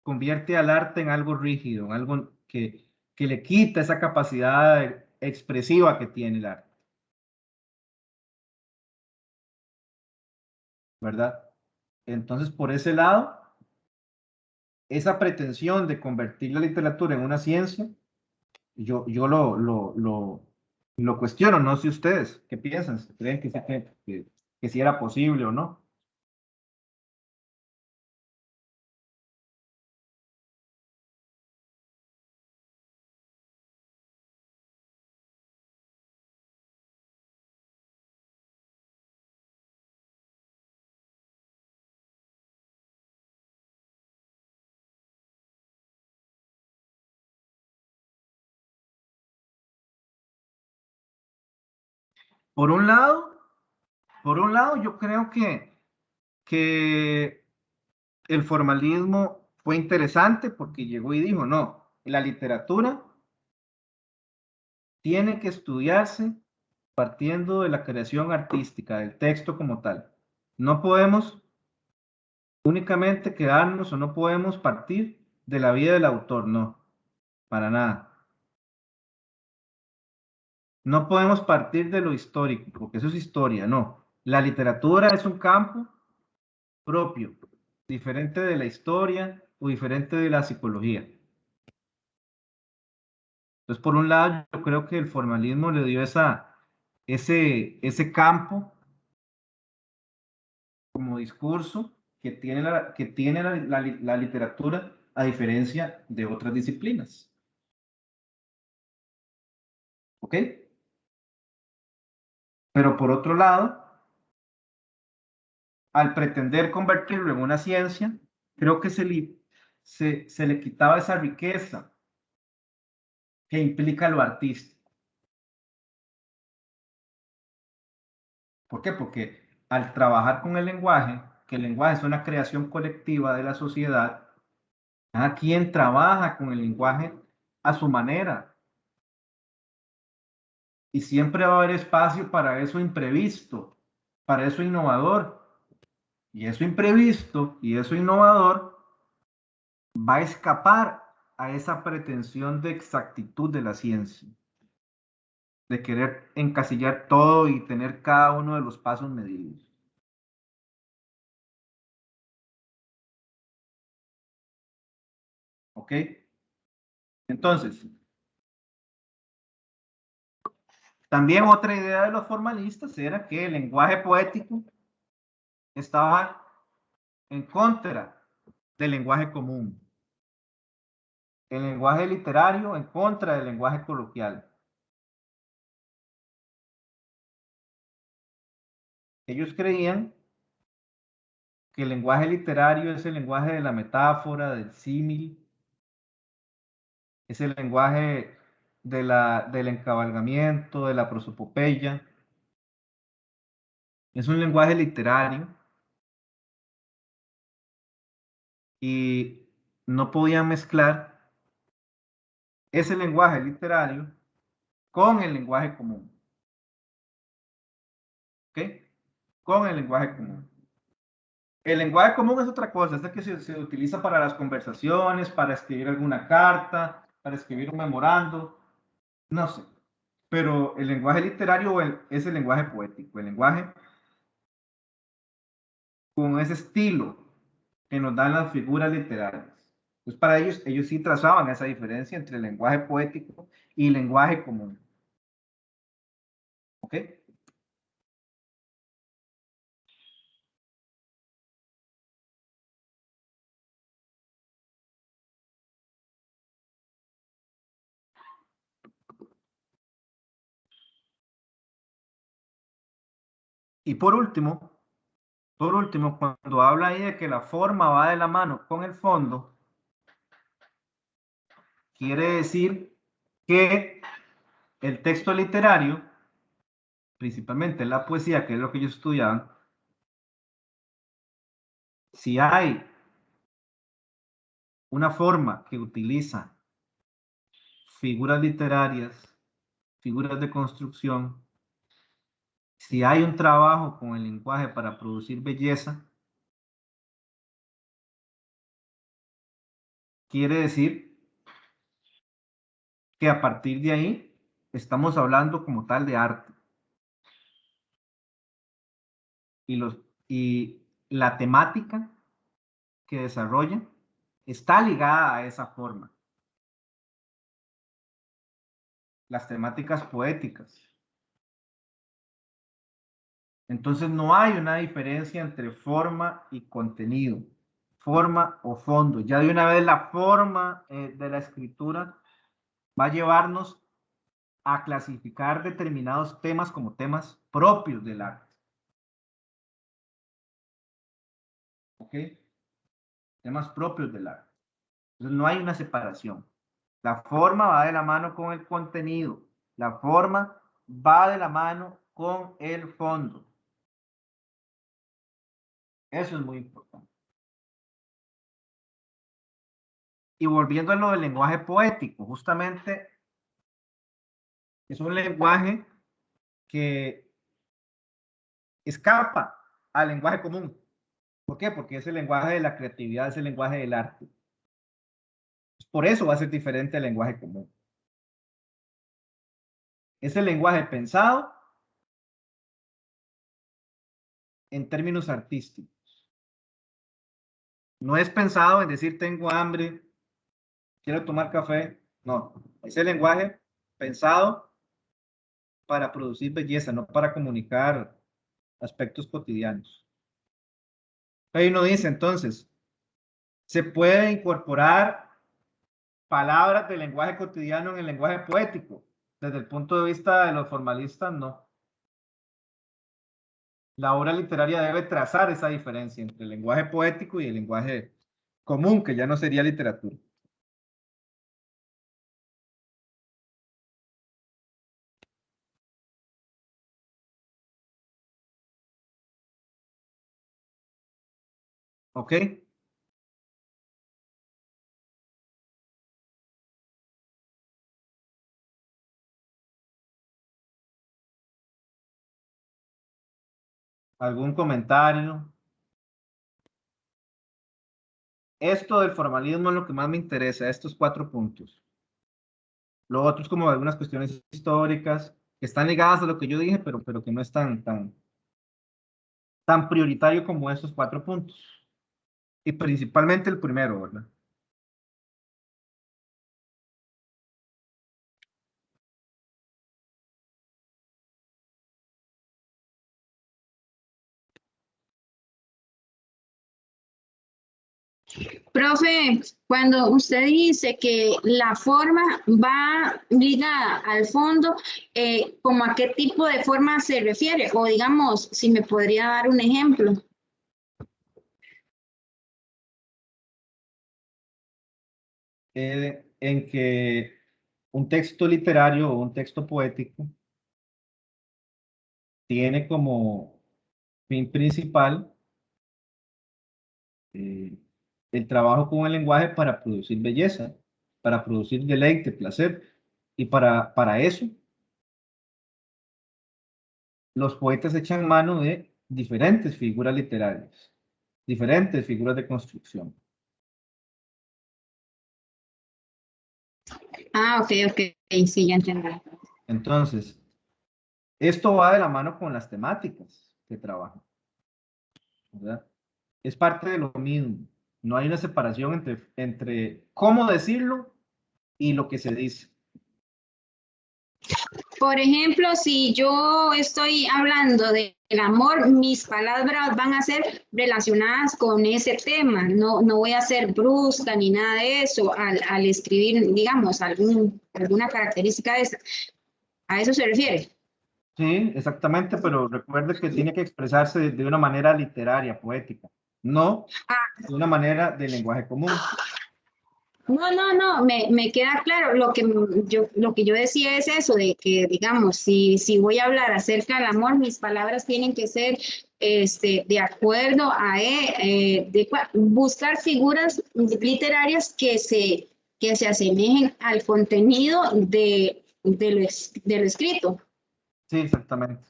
convierte al arte en algo rígido, en algo que le quita esa capacidad expresiva que tiene el arte, ¿verdad? Entonces, por ese lado, esa pretensión de convertir la literatura en una ciencia, yo lo cuestiono, no sé ustedes, ¿qué piensan? ¿Creen que sí era posible o no? Por un lado, Por un lado, yo creo que el formalismo fue interesante porque llegó y dijo, no, la literatura tiene que estudiarse partiendo de la creación artística, del texto como tal. No podemos únicamente quedarnos o no podemos partir de la vida del autor, no, para nada. No podemos partir de lo histórico, porque eso es historia, no. La literatura es un campo propio, diferente de la historia o diferente de la psicología. Entonces, por un lado, yo creo que el formalismo le dio ese campo como discurso que tiene la literatura a diferencia de otras disciplinas. ¿Ok? Pero por otro lado, al pretender convertirlo en una ciencia, creo que se le quitaba esa riqueza que implica lo artístico. ¿Por qué? Porque al trabajar con el lenguaje, que el lenguaje es una creación colectiva de la sociedad, cada quien trabaja con el lenguaje a su manera. Y siempre va a haber espacio para eso imprevisto, para eso innovador. Y eso imprevisto y eso innovador va a escapar a esa pretensión de exactitud de la ciencia, de querer encasillar todo y tener cada uno de los pasos medidos. ¿Ok? Entonces, también otra idea de los formalistas era que el lenguaje poético estaba en contra del lenguaje común, el lenguaje literario en contra del lenguaje coloquial. Ellos creían que el lenguaje literario es el lenguaje de la metáfora, del símil, es el lenguaje del encabalgamiento, de la prosopopeya. Es un lenguaje literario y no podían mezclar ese lenguaje literario con el lenguaje común. ¿Ok? Con el lenguaje común. El lenguaje común es otra cosa, es el que se utiliza para las conversaciones, para escribir alguna carta, para escribir un memorando, no sé. Pero el lenguaje literario es el lenguaje poético, el lenguaje con ese estilo que nos dan las figuras literarias. Pues para ellos sí trazaban esa diferencia entre el lenguaje poético y el lenguaje común. ¿Ok? Y por último, cuando habla ahí de que la forma va de la mano con el fondo, quiere decir que el texto literario, principalmente la poesía, que es lo que ellos estudiaban, si hay una forma que utiliza figuras literarias, figuras de construcción, si hay un trabajo con el lenguaje para producir belleza, quiere decir que a partir de ahí estamos hablando como tal de arte. Y la temática que desarrolla está ligada a esa forma. Las temáticas poéticas. Entonces no hay una diferencia entre forma y contenido, forma o fondo. Ya de una vez la forma de la escritura va a llevarnos a clasificar determinados temas como temas propios del arte. ¿Ok? Temas propios del arte. Entonces no hay una separación. La forma va de la mano con el contenido. La forma va de la mano con el fondo. Eso es muy importante. Y volviendo a lo del lenguaje poético, justamente es un lenguaje que escapa al lenguaje común. ¿Por qué? Porque es el lenguaje de la creatividad, es el lenguaje del arte. Por eso va a ser diferente al lenguaje común. Es el lenguaje pensado en términos artísticos. No es pensado en decir tengo hambre, quiero tomar café. No, es el lenguaje pensado para producir belleza, no para comunicar aspectos cotidianos. Ahí uno dice entonces, ¿se puede incorporar palabras del lenguaje cotidiano en el lenguaje poético? Desde el punto de vista de los formalistas, no. La obra literaria debe trazar esa diferencia entre el lenguaje poético y el lenguaje común, que ya no sería literatura. ¿Ok? ¿Algún comentario? Esto del formalismo es lo que más me interesa, estos 4 puntos. Lo otro es como algunas cuestiones históricas que están ligadas a lo que yo dije, pero que no es tan prioritario como estos 4 puntos. Y principalmente el primero, ¿verdad? Profe, cuando usted dice que la forma va ligada al fondo, ¿cómo a qué tipo de forma se refiere? O digamos, si me podría dar un ejemplo. En que un texto literario o un texto poético tiene como fin principal el trabajo con el lenguaje para producir belleza, para producir deleite, placer. Y para eso, los poetas echan mano de diferentes figuras literarias, diferentes figuras de construcción. Ah, ok, sí, ya entendí. Entonces, esto va de la mano con las temáticas que trabajan, ¿verdad? Es parte de lo mismo. No hay una separación entre cómo decirlo y lo que se dice. Por ejemplo, si yo estoy hablando del amor, mis palabras van a ser relacionadas con ese tema. No voy a ser brusca ni nada de eso al escribir, digamos, alguna característica de esa. ¿A eso se refiere? Sí, exactamente, pero recuerde que tiene que expresarse de una manera literaria, poética, no de una manera de lenguaje común. No, me queda claro. Lo que yo decía es eso, de que, digamos, si voy a hablar acerca del amor, mis palabras tienen que ser de acuerdo a buscar figuras literarias que se asemejen al contenido de lo escrito. Sí, exactamente.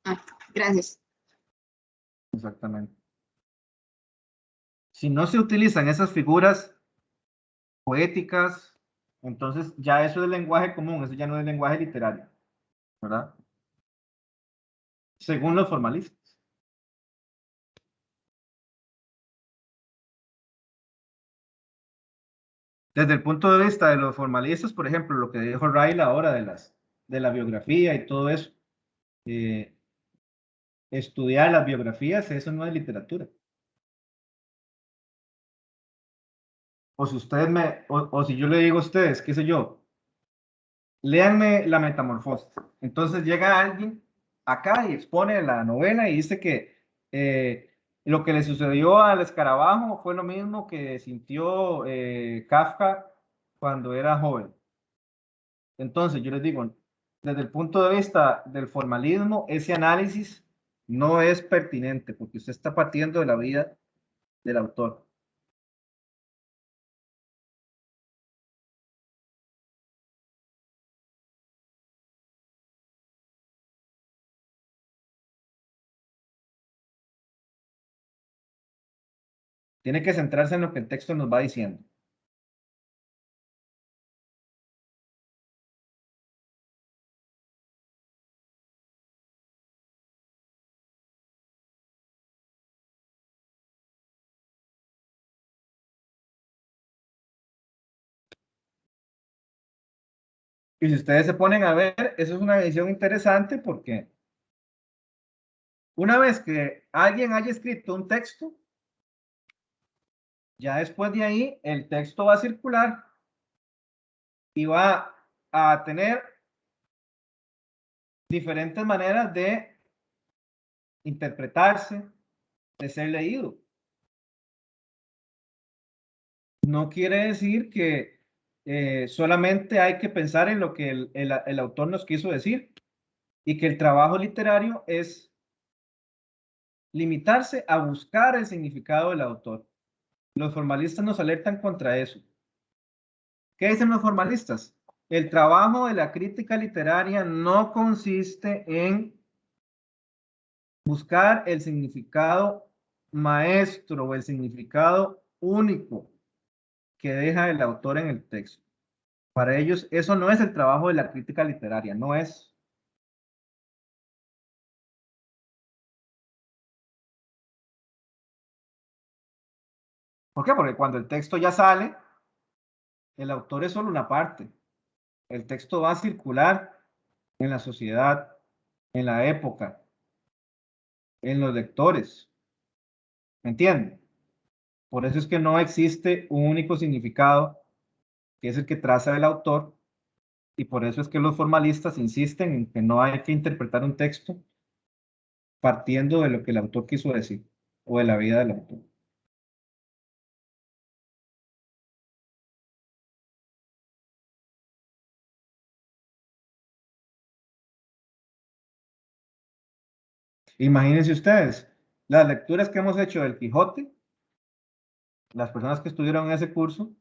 Ah, gracias. Exactamente. Si no se utilizan esas figuras poéticas, entonces ya eso es lenguaje común, eso ya no es lenguaje literario, ¿verdad? Según los formalistas. Desde el punto de vista de los formalistas, por ejemplo, lo que dijo Riley ahora de la biografía y todo eso, estudiar las biografías, eso no es literatura. O si ustedes o si yo le digo a ustedes, qué sé yo, léanme La Metamorfosis. Entonces llega alguien acá y expone la novela y dice que lo que le sucedió al escarabajo fue lo mismo que sintió Kafka cuando era joven. Entonces yo les digo, desde el punto de vista del formalismo, ese análisis no es pertinente porque usted está partiendo de la vida del autor. Tiene que centrarse en lo que el texto nos va diciendo. Y si ustedes se ponen a ver, eso es una visión interesante porque una vez que alguien haya escrito un texto, ya después de ahí el texto va a circular y va a tener diferentes maneras de interpretarse, de ser leído. No quiere decir que solamente hay que pensar en lo que el autor nos quiso decir y que el trabajo literario es limitarse a buscar el significado del autor. Los formalistas nos alertan contra eso. ¿Qué dicen los formalistas? El trabajo de la crítica literaria no consiste en buscar el significado maestro o el significado único que deja el autor en el texto. Para ellos, eso no es el trabajo de la crítica literaria, no es. ¿Por qué? Porque cuando el texto ya sale, el autor es solo una parte. El texto va a circular en la sociedad, en la época, en los lectores. ¿Me entienden? Por eso es que no existe un único significado, que es el que traza el autor, y por eso es que los formalistas insisten en que no hay que interpretar un texto partiendo de lo que el autor quiso decir, o de la vida del autor. Imagínense ustedes, las lecturas que hemos hecho del Quijote, las personas que estuvieron en ese curso,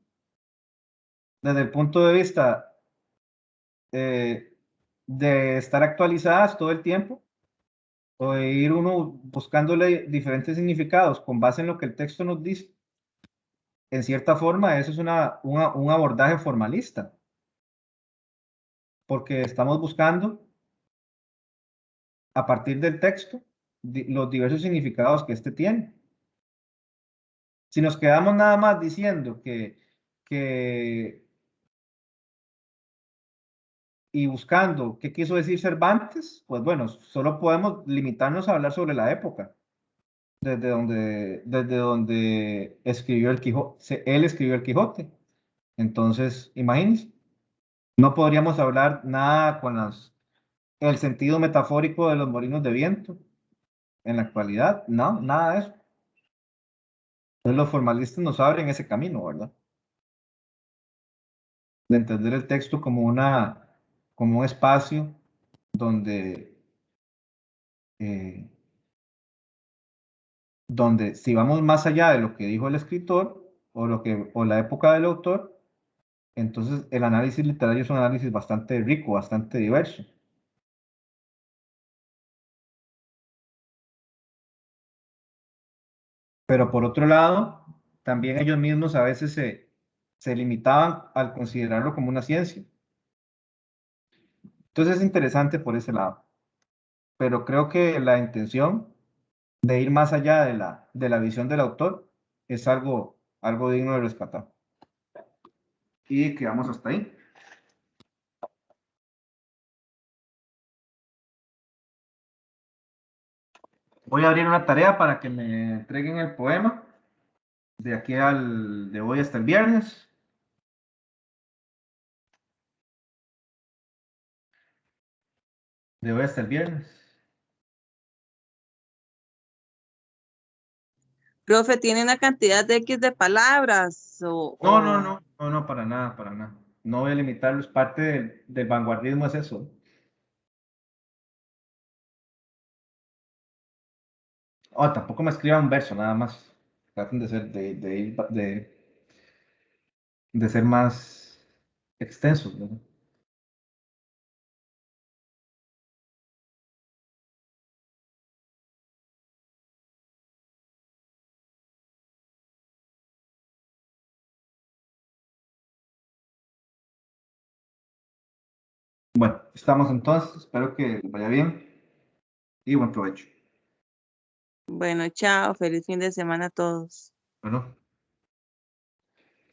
desde el punto de vista de estar actualizadas todo el tiempo, o de ir uno buscándole diferentes significados con base en lo que el texto nos dice, en cierta forma eso es un abordaje formalista, porque estamos buscando a partir del texto los diversos significados que éste tiene. Si nos quedamos nada más diciendo y buscando qué quiso decir Cervantes, pues bueno, solo podemos limitarnos a hablar sobre la época, desde donde escribió el Quijote, él escribió el Quijote. Entonces, imagínense, no podríamos hablar nada con el sentido metafórico de los molinos de viento en la actualidad, no, nada de eso. Entonces los formalistas nos abren ese camino, ¿verdad? De entender el texto como un espacio eh, donde si vamos más allá de lo que dijo el escritor o la época del autor, entonces el análisis literario es un análisis bastante rico, bastante diverso. Pero por otro lado, también ellos mismos a veces se limitaban al considerarlo como una ciencia. Entonces es interesante por ese lado. Pero creo que la intención de ir más allá de la visión del autor es algo digno de rescatar. Y quedamos hasta ahí. Voy a abrir una tarea para que me entreguen el poema de aquí de hoy hasta el viernes. De hoy hasta el viernes. Profe, ¿tiene una cantidad de X de palabras? No, para nada, para nada. No voy a limitarlo, es parte del vanguardismo, es eso. Oh, tampoco me escriban un verso, nada más. Traten de ser, de ser más extensos, ¿verdad? Bueno, estamos entonces. Espero que les vaya bien y buen provecho. Bueno, chao, feliz fin de semana a todos. Bueno.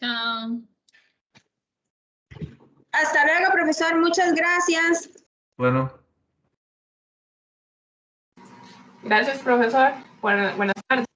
Chao. Hasta luego, profesor. Muchas gracias. Bueno. Gracias, profesor. Buenas tardes.